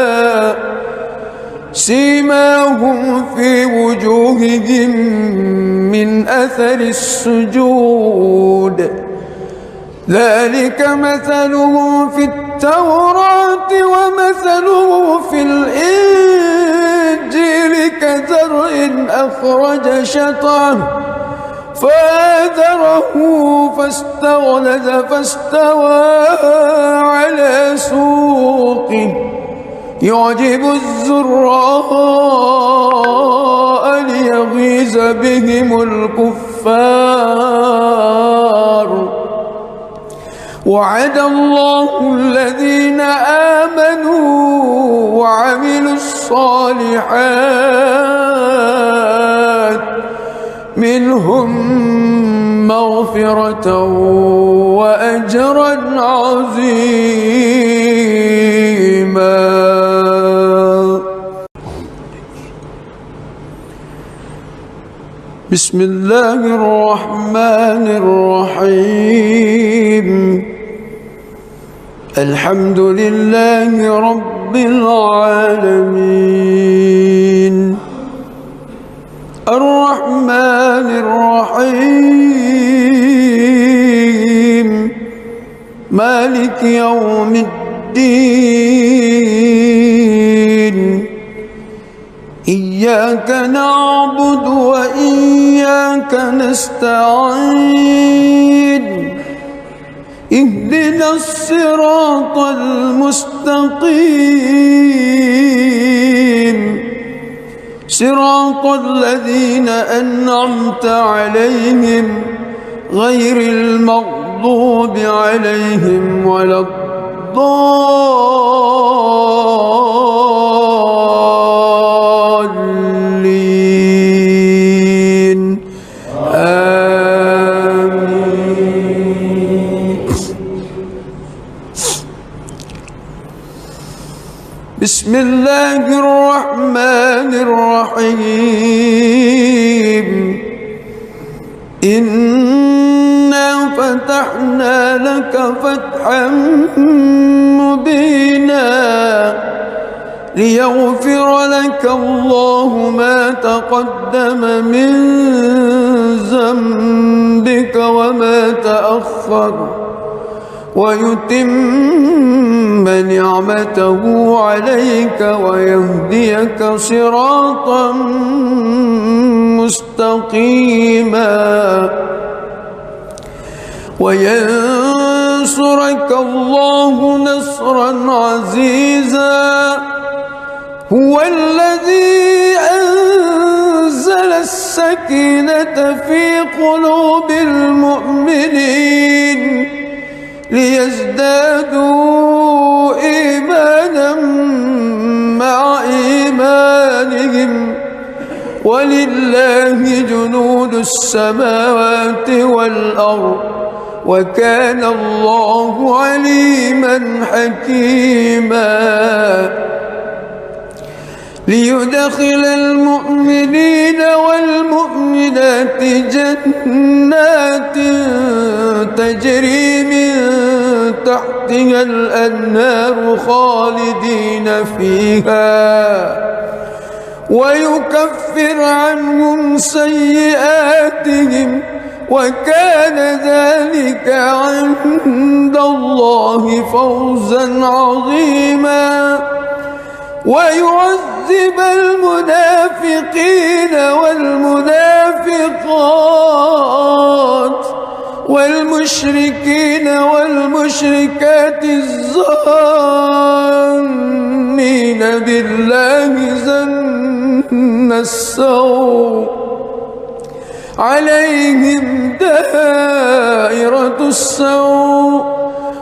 سيماهم في وجوههم من أثر السجود ذلك مثله في التوراة ومثله في الإنجيل كزرع أخرج شطأه فآزره فاستغلظ فاستوى على سوقه يعجب الزراء ليغيظ بهم الكفار وعد الله الذين آمنوا وعملوا الصالحات منهم مغفرة وأجرا عظيما. بسم الله الرحمن الرحيم الحمد لله رب العالمين الرحمن الرحيم مالك يوم الدين إياك نعبد وإياك نستعين اهدنا الصراط المستقيم صراط الذين أنعمت عليهم غير المغضوب عليهم ولا الضالين آمين. بسم الله الرحمن الرحيم إنا فتحنا لك فتحا مبينا ليغفر لك الله ما تقدم من ذنبك وما تأخر ويتم نعمته عليك ويهديك صراطا مستقيما وينصرك الله نصرا عزيزا هو الذي أنزل السكينة في قلوب المؤمنين ليزدادوا إيمانا مع إيمانهم ولله جنود السماوات والأرض وكان الله عليما حكيما ليدخل المؤمنين والمؤمنات جنات تجري من تحتها الأنهار خالدين فيها ويكفر عنهم سيئاتهم وكان ذلك عند الله فوزا عظيما ويعذب المنافقين والمنافقات والمشركين والمشركات الظانين بالله ظن السوء عليهم دائرة السوء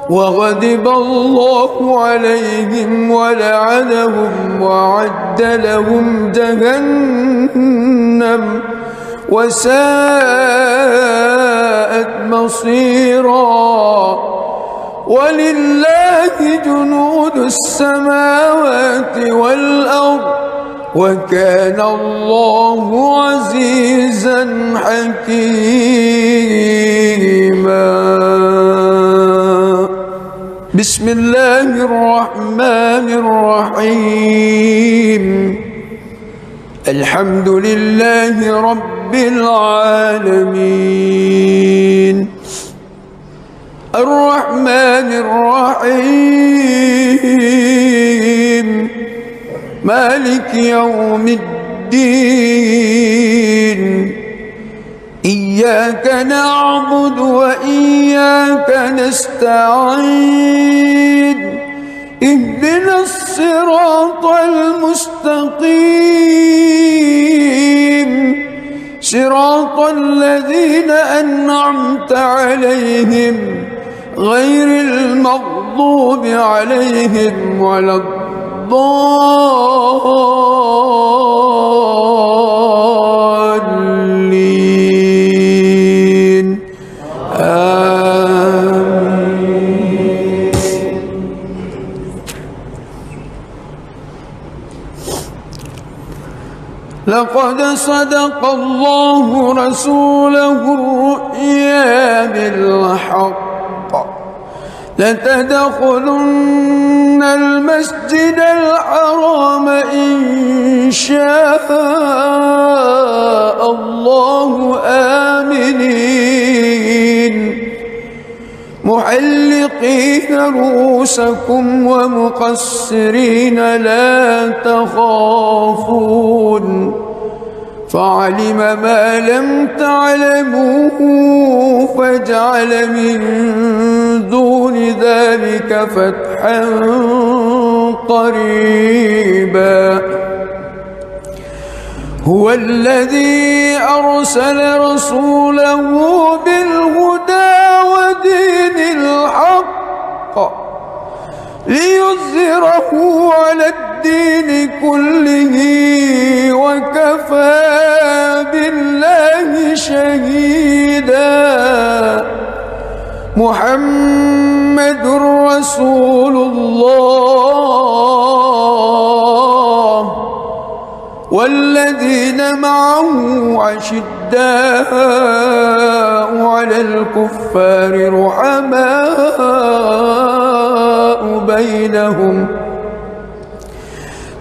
وغضب الله عليهم ولعنهم وأعد لهم جهنم وساءت مصيرا ولله جنود السماوات والأرض وكان الله عزيزا حكيما. بسم الله الرحمن الرحيم الحمد لله رب العالمين الرحمن الرحيم مالك يوم الدين إياك نعبد وإياك نستعين اهدنا الصراط المستقيم صراط الذين أنعمت عليهم غير المغضوب عليهم ولا الضالين آمين. لقد صدق الله رسوله الرؤيا بالحق لتدخلن المسجد الحرام إن شاء الله آمنين محلقين رؤوسكم ومقصرين لا تخافون فعلم ما لم تعلموا فجعل من دون ذلك فتحا قريبا هو الذي أرسل رسوله بالهدى ودين الحق ليظهره على الدين كله وكفى بالله شهيدا محمد رسول الله والذين معه أشداء على الكفار رحماء بينهم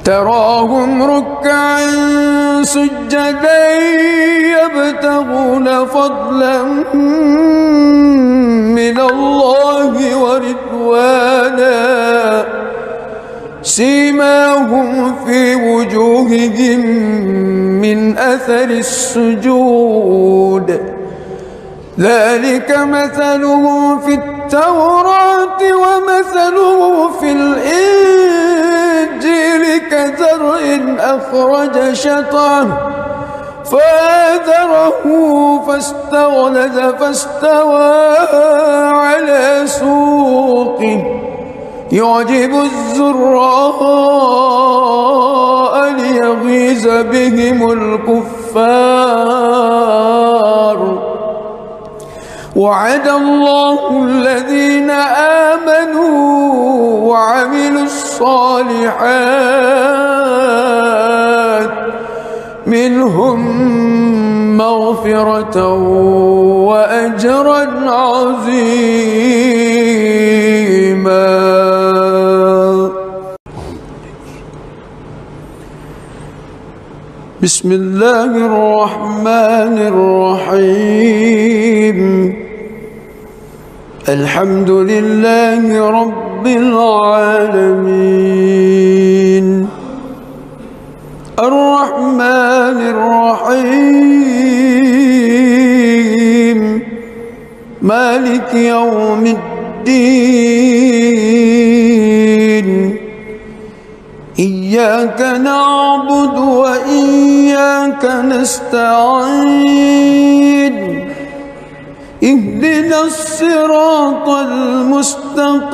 تراهم ركعا سجدا يبتغون فضلا من الله ورضوانا سيماهم في وجوههم من أثر السجود ذلك مثله في التوراة ومثله في الإنجيل كزرع أخرج شطأه فآزره فاستغلظ فاستوى على سوقه يعجب الزراء ليغيظ بهم الكفار وعد الله الذين آمنوا وعملوا الصالحات منهم مغفرة وأجرا عظيما. بسم الله الرحمن الرحيم الحمد لله رب العالمين الرحمن الرحيم مالك يوم الدين إياك نعبد وإياك نستعين اهدنا الصراط المستقيم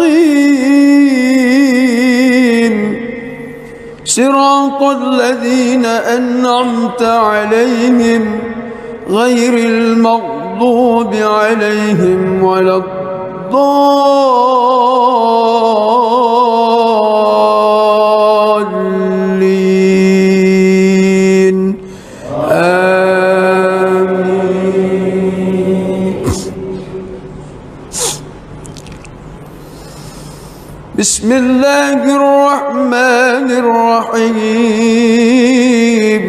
صراط الذين أنعمت عليهم غير المغضوب عليهم ولا الضالين آمين. بسم الله الرحمن الرحيم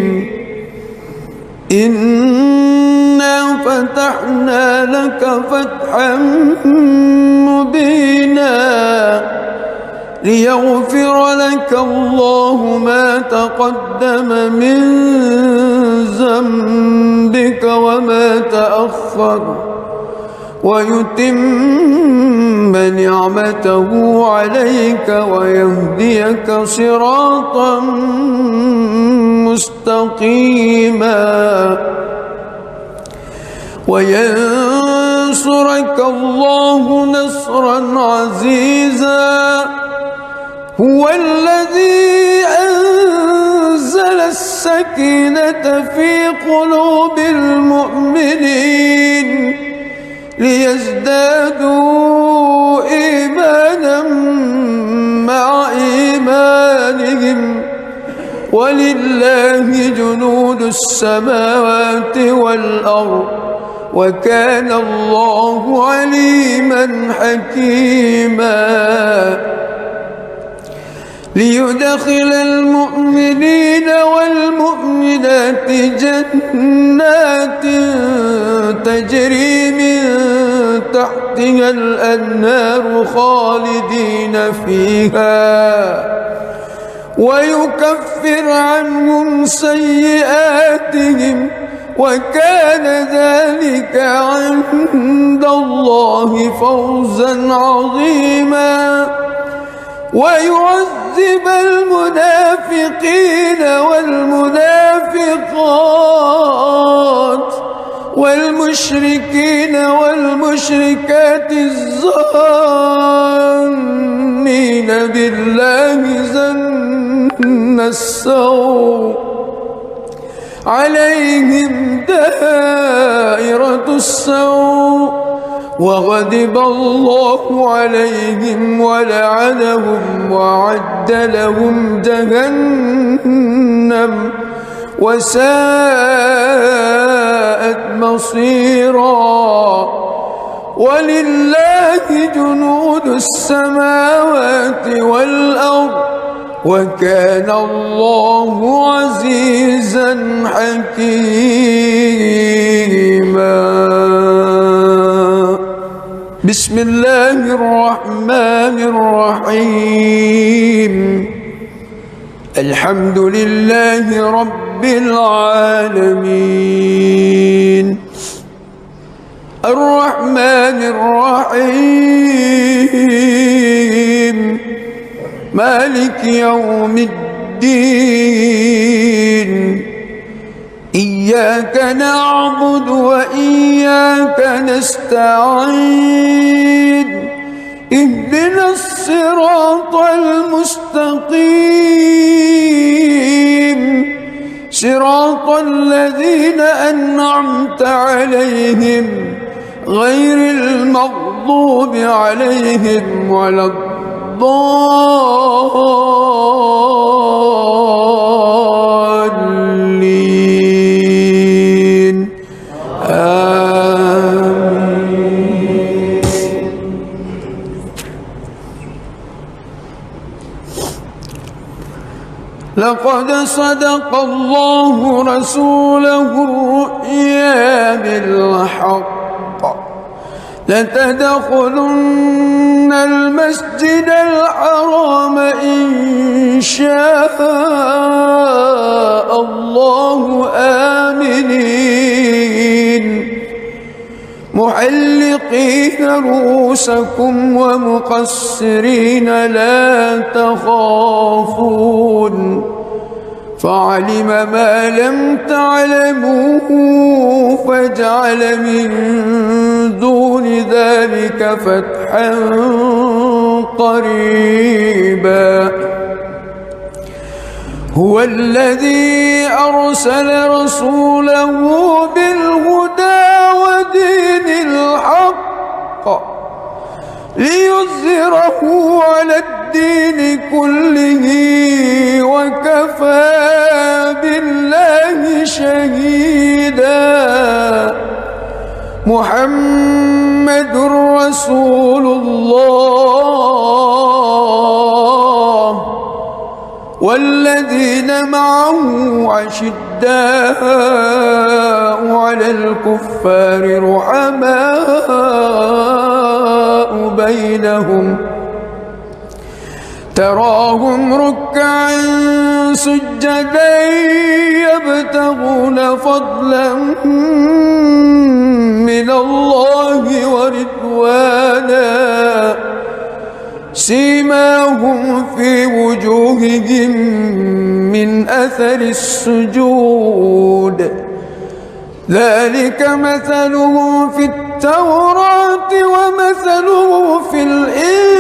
إنا فتحنا لك فتحا دينا ليغفر لك الله ما تقدم من ذنبك وما تأخر ويتم نعمته عليك ويهديك صراطا مستقيما وينصرك الله نصرا عزيزا هو الذي أنزل السكينة في قلوب المؤمنين ليزدادوا إيمانا مع إيمانهم ولله جنود السماوات والأرض وكان الله عليما حكيما ليدخل المؤمنين والمؤمنات جنات تجري من تحتها الأنهار خالدين فيها ويكفر عنهم سيئاتهم وكان ذلك عند الله فوزا عظيما ويعذب المنافقين والمنافقات والمشركين والمشركات الظانين بالله ظن السوء عليهم دائرة السوء وغضب الله عليهم ولعنهم وأعد لهم جهنم وساءت مصيرا ولله جنود السماوات والأرض وكان الله عزيزا حكيما بسم الله الرحمن الرحيم الحمد لله رب العالمين الرحمن الرحيم مالك يوم الدين إياك نعبد وإياك نستعين اهدنا الصراط المستقيم صراط الذين أنعمت عليهم غير المغضوب عليهم ولا الضالين آمين. لقد صدق الله رسوله الرؤيا بالحق لتدخلن المسجد الحرام إن شاء الله آمنين محلقين رؤوسكم ومقصرين لا تخافون فعلم ما لم تعلموا فجعل من دون ذلك فتحا قريبا هو الذي أرسل رسوله بالهدى ودين الحق ليظهره على الدين كله وكفى بالله شهيدا محمد رسول الله والذين معه أشداء على الكفار رحماء بينهم تراهم ركعا سجدا يبتغون فضلا من الله ورضوانا سيماهم في وجوههم من أثر السجود ذلك مثلهم في التوراة ومثلهم في الإنجيل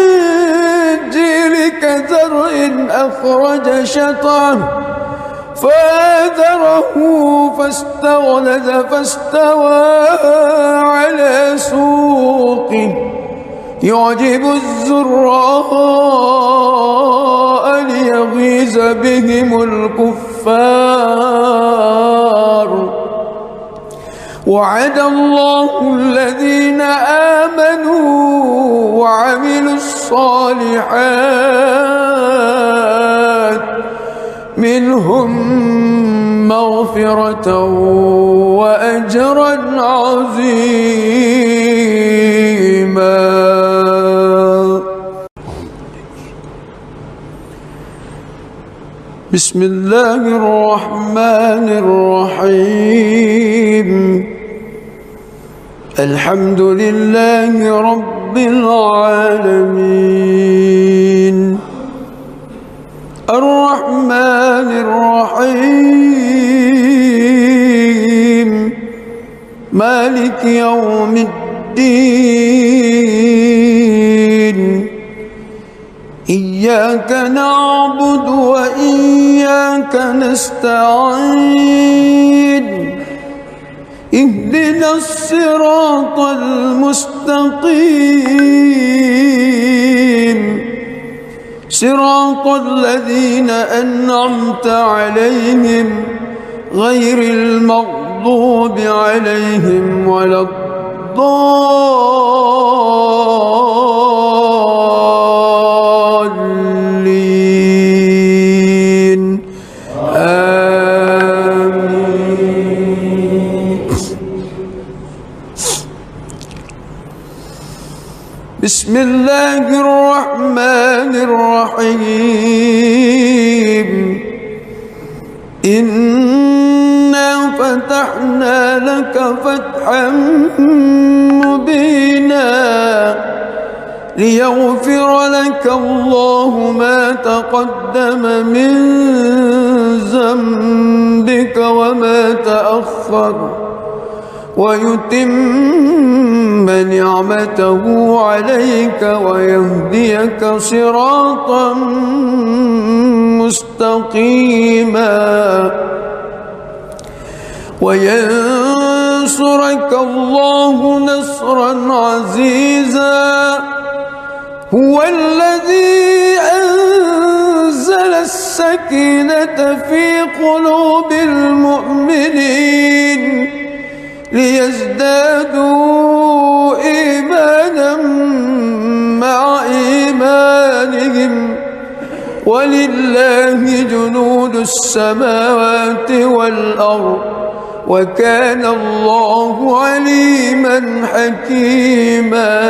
كزرع أخرج شطأه فآزره فاستغلظ فاستوى على سوقه يعجب الزراء ليغيظ بهم الكفار وعد الله الذين آمنوا وعملوا الصالحات منهم مغفرة وأجرا عظيما. بسم الله الرحمن الرحيم الحمد لله رب العالمين الرحمن الرحيم مالك يوم الدين إياك نعبد وإياك نستعين اهدنا الصراط المستقيم صراط الذين أنعمت عليهم غير المغضوب عليهم ولا الضالين آمين. بسم الله الرحمن الرحيم إنا فتحنا لك فتحا مبينا ليغفر لك الله ما تقدم من ذنبك وما تأخر ويتم نعمته عليك ويهديك صراطا مستقيما وينصرك الله نصرا عزيزا هو الذي أنزل السكينة في قلوب المؤمنين ليزدادوا إيمانا مع إيمانهم ولله جنود السماوات والأرض وكان الله عليما حكيما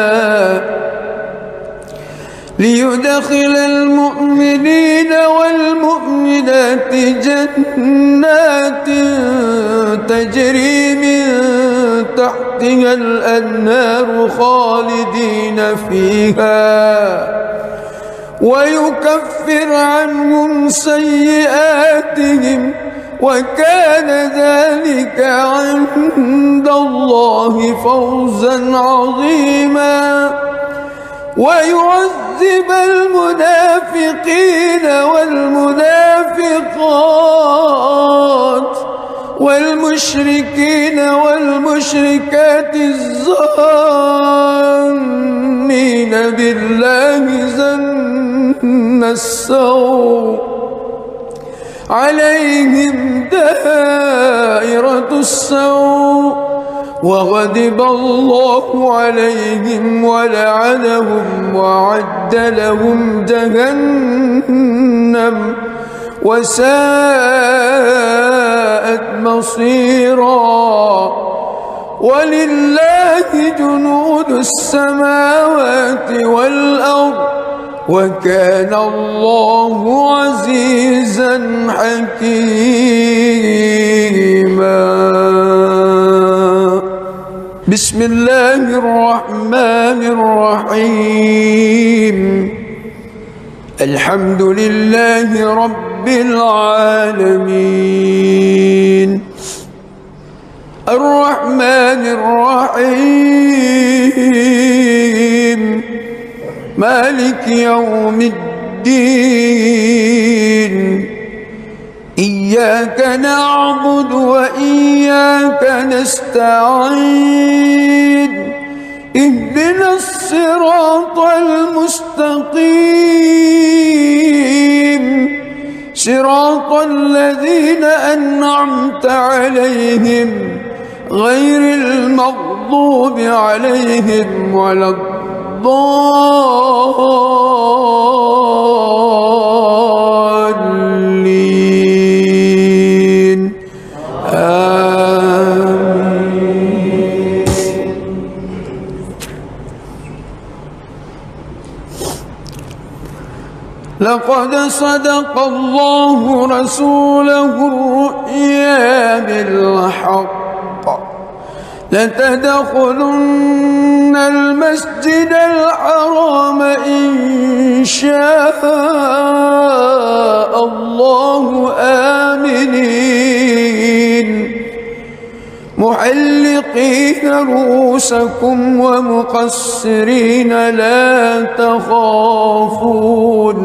ليدخل المؤمنين والمؤمنات جنات تجري من تحتها الأنهار خالدين فيها ويكفر عنهم سيئاتهم وكان ذلك عند الله فوزا عظيما ويعذب المنافقين والمنافقات والمشركين والمشركات الظانين بالله ظن السوء عليهم دائرة السوء وغضب الله عليهم ولعنهم وأعد لهم جهنم وساءت مصيرا. ولله جنود السماوات والأرض وكان الله عزيزا حكيما. بسم الله الرحمن الرحيم. الحمد لله رب العالمين الرحمن الرحيم مالك يوم الدين. إياك نعبد وإياك نستعين. اهدنا الصراط المستقيم صراط الذين أنعمت عليهم غير المغضوب عليهم ولا الضالين. آمين. لقد صدق الله رسوله الرؤيا بالحق لتدخلن المسجد الحرام إن شاء الله آمنين محلقين رؤوسكم ومقصرين لا تخافون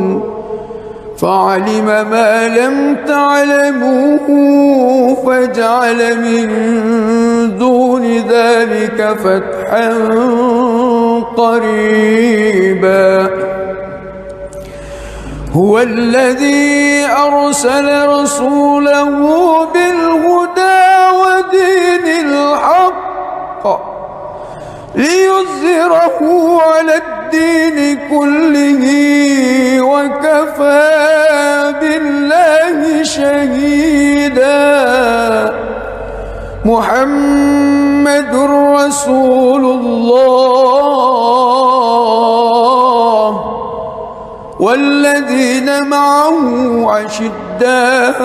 فعلم ما لم تعلموا فجعل من دون ذلك فتحا قريبا. هو الذي أرسل رسوله بالهدى ودين الحق ليظهره على الدين كله وكفى بالله شهيدا. محمد رسول الله والذين معه أشداء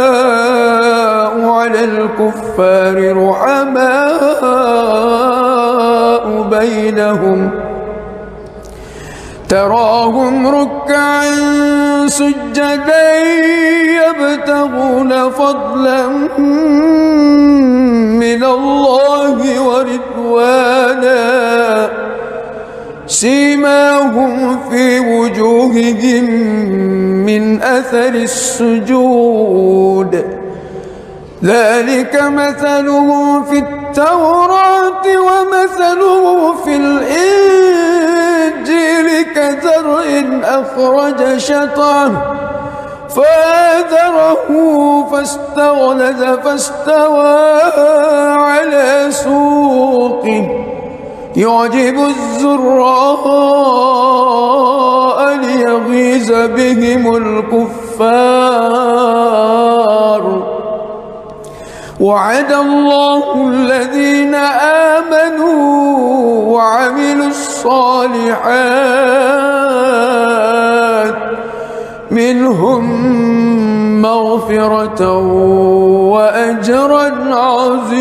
على الكفار رحماء بينهم تراهم ركعا سجدا يبتغون فضلا من الله ورضوانا سيماهم في وجوههم من أثر السجود ذلك مثلهم في التوراة ومثلهم في الإنجيل كزرع أخرج شطأه فآزره فاستغلظ فاستوى على سوقه يعجب الزراء ليغيظ بهم الكفار. وعد الله الذين آمنوا وعملوا الصالحات منهم مغفرة وأجرا عظيما.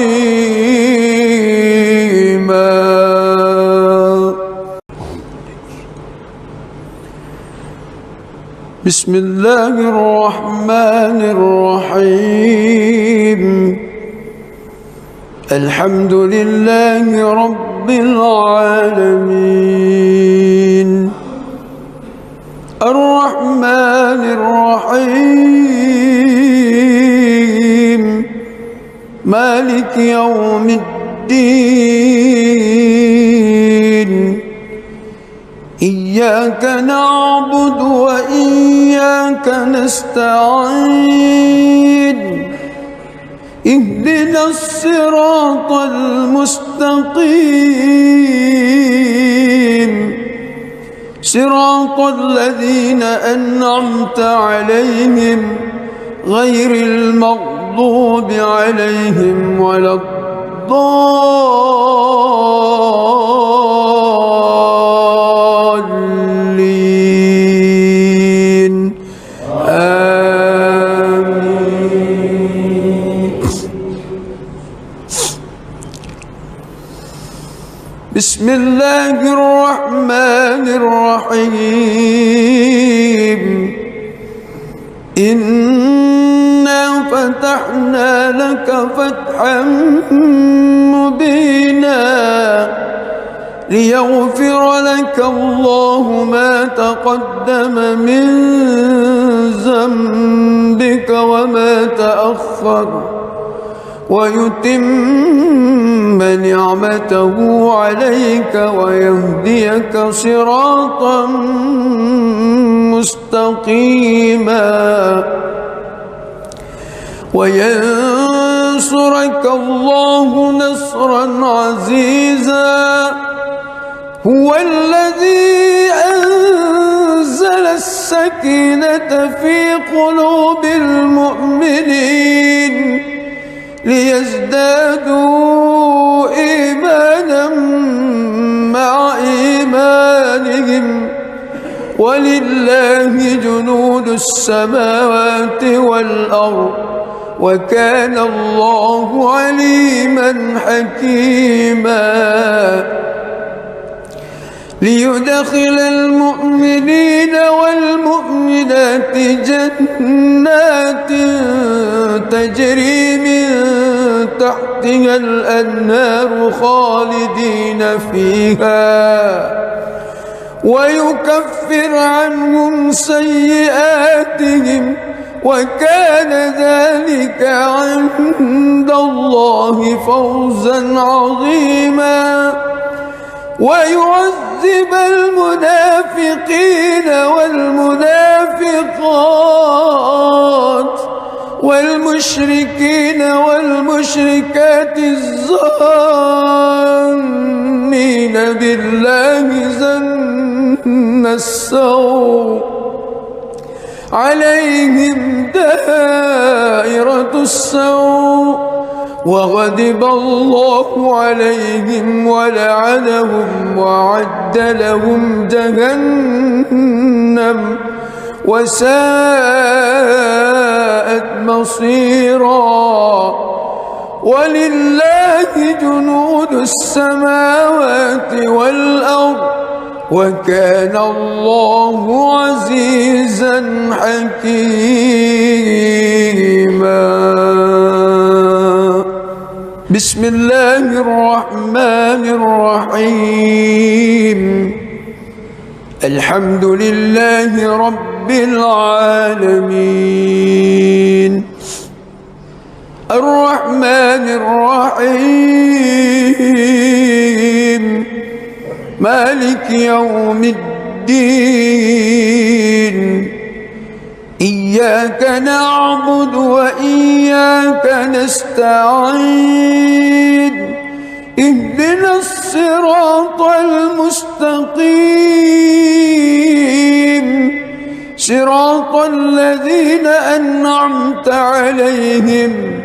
بسم الله الرحمن الرحيم. الحمد لله رب العالمين الرحمن الرحيم مالك يوم الدين. إياك نعبد وإياك نستعين. اهدنا الصراط المستقيم صراط الذين أنعمت عليهم غير المغضوب عليهم ولا الضالين آمين. بسم الله الرحمن الرحيم. إنا فتحنا لك فتحا مبينا ليغفر لك الله ما تقدم من ذنبك وما تأخر ويتم نعمته عليك ويهديك صراطا مستقيما وينصرك الله نصرا عزيزا. هو الذي أنزل السكينة في قلوب المؤمنين ليزدادوا إيمانا مع إيمانهم ولله جنود السماوات والأرض وكان الله عليما حكيما. ليدخل المؤمنين والمؤمنات جنات تجري من تحتها الأنهار خالدين فيها ويكفر عنهم سيئاتهم وكان ذلك عند الله فوزا عظيما. ويعذب المنافقين والمنافقات والمشركين والمشركات الظانين بالله ظن السوء عليهم دائرة السوء وغضب الله عليهم ولعنهم وأعد لهم جهنم وساءت مصيرا. ولله جنود السماوات والأرض وكان الله عزيزا حكيما. بسم الله الرحمن الرحيم. الحمد لله رب العالمين الرحمن الرحيم مالك يوم الدين. إياك نعبد وإياك نستعين. اهدنا الصراط المستقيم صراط الذين أنعمت عليهم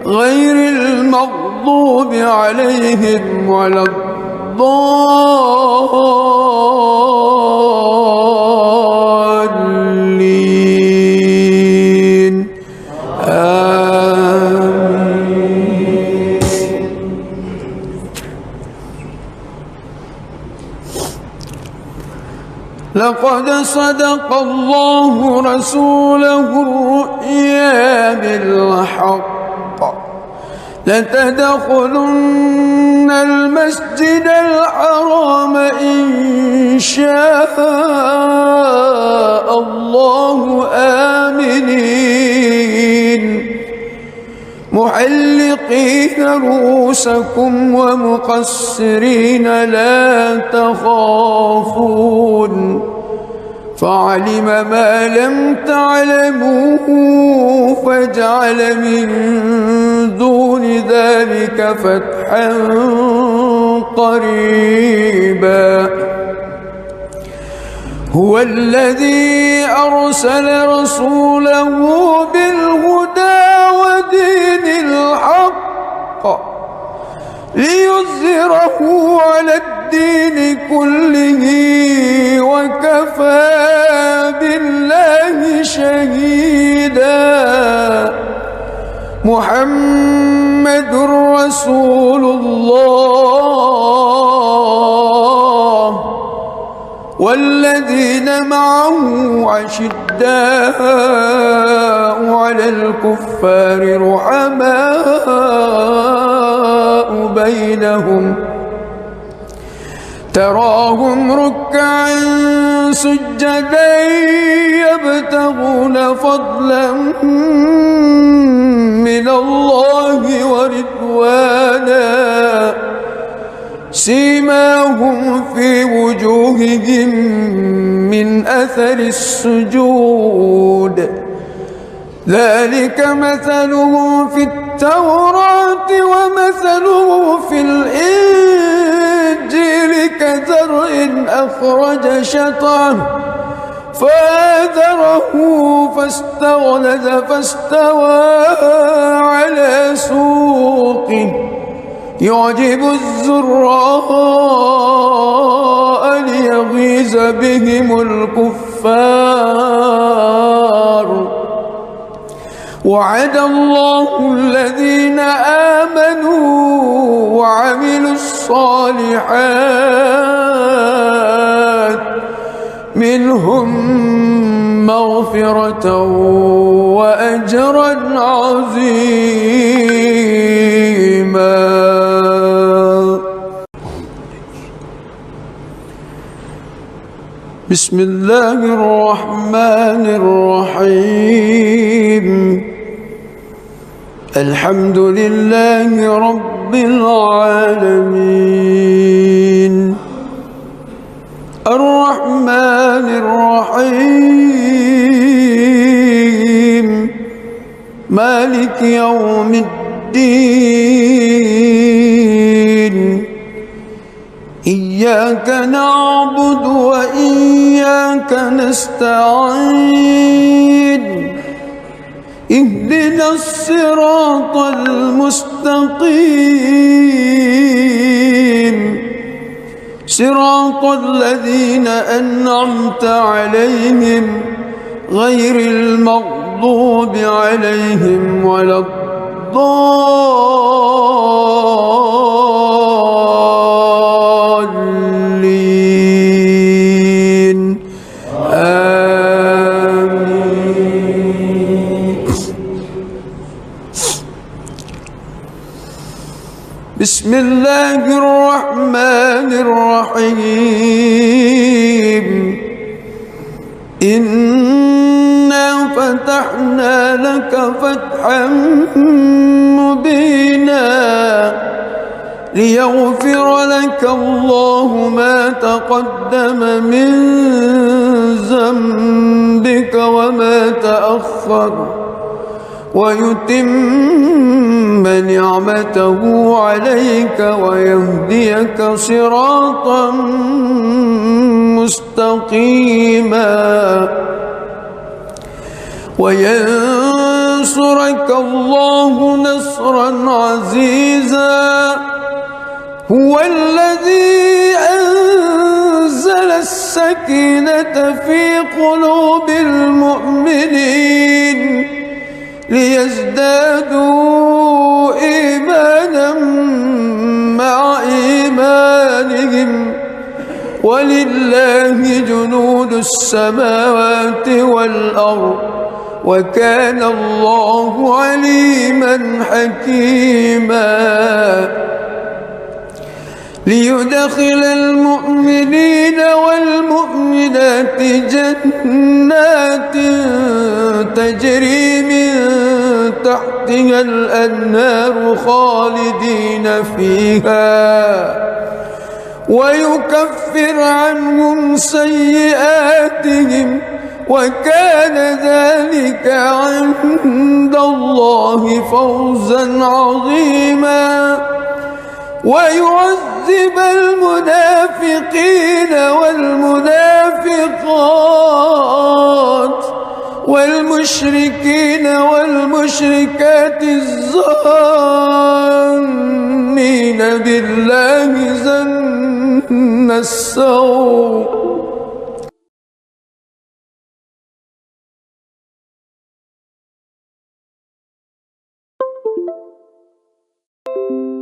غير المغضوب عليهم ولا الضالين آمين. لقد صدق الله رسوله الرؤيا بالحق لتدخلن المسجد الحرام إن شاء الله آمنين محلقين رؤوسكم ومقصرين لا تخافون فعلم ما لم تعلموا فجعل من دون ذلك فتحا قريبا. هو الذي أرسل رسوله بالهدى ودين الحق ليظهره على الدين كله وكفى بالله شهيدا. محمد رسول الله والذين معه أشداء على الكفار رحماء بينهم تراهم ركعا سجدا يبتغون فضلا من الله ورضوانا سيماهم في وجوههم من أثر السجود ذلك مثلهم في التوراة ومثله في الإنجيل كزرع أخرج شطأه فآزره فاستغلظ فاستوى على سوقه يعجب الزراء ليغيظ بهم الكفار. وعد الله الذين آمنوا وعملوا الصالحات منهم مغفرة وأجرا عظيما. بسم الله الرحمن الرحيم. الحمد لله رب العالمين الرحمن الرحيم مالك يوم الدين إياك نعبد وإياك نستعين اهدنا الصراط المستقيم صراط الذين أنعمت عليهم غير المغضوب عليهم ولا الضالين آمين. بسم الله الرحمن الرحيم. إنا فتحنا لك فتحا مبينا ليغفر لك الله ما تقدم من ذنبك وما تأخر ويتم نعمته عليك ويهديك صراطا مستقيما وينصرك الله نصرا عزيزا. هو الذي أنزل السكينة في قلوب المؤمنين ليزدادوا إيمانا مع إيمانهم ولله جنود السماوات والأرض وكان الله عليما حكيما. ليدخل المؤمنين والمؤمنات جنات تجري من تحتها الأنهار خالدين فيها ويكفر عنهم سيئاتهم وكان ذلك عند الله فوزا عظيما. ويعذب المنافقين والمنافقات والمشركين والمشركات الظانين بالله ظن السوء.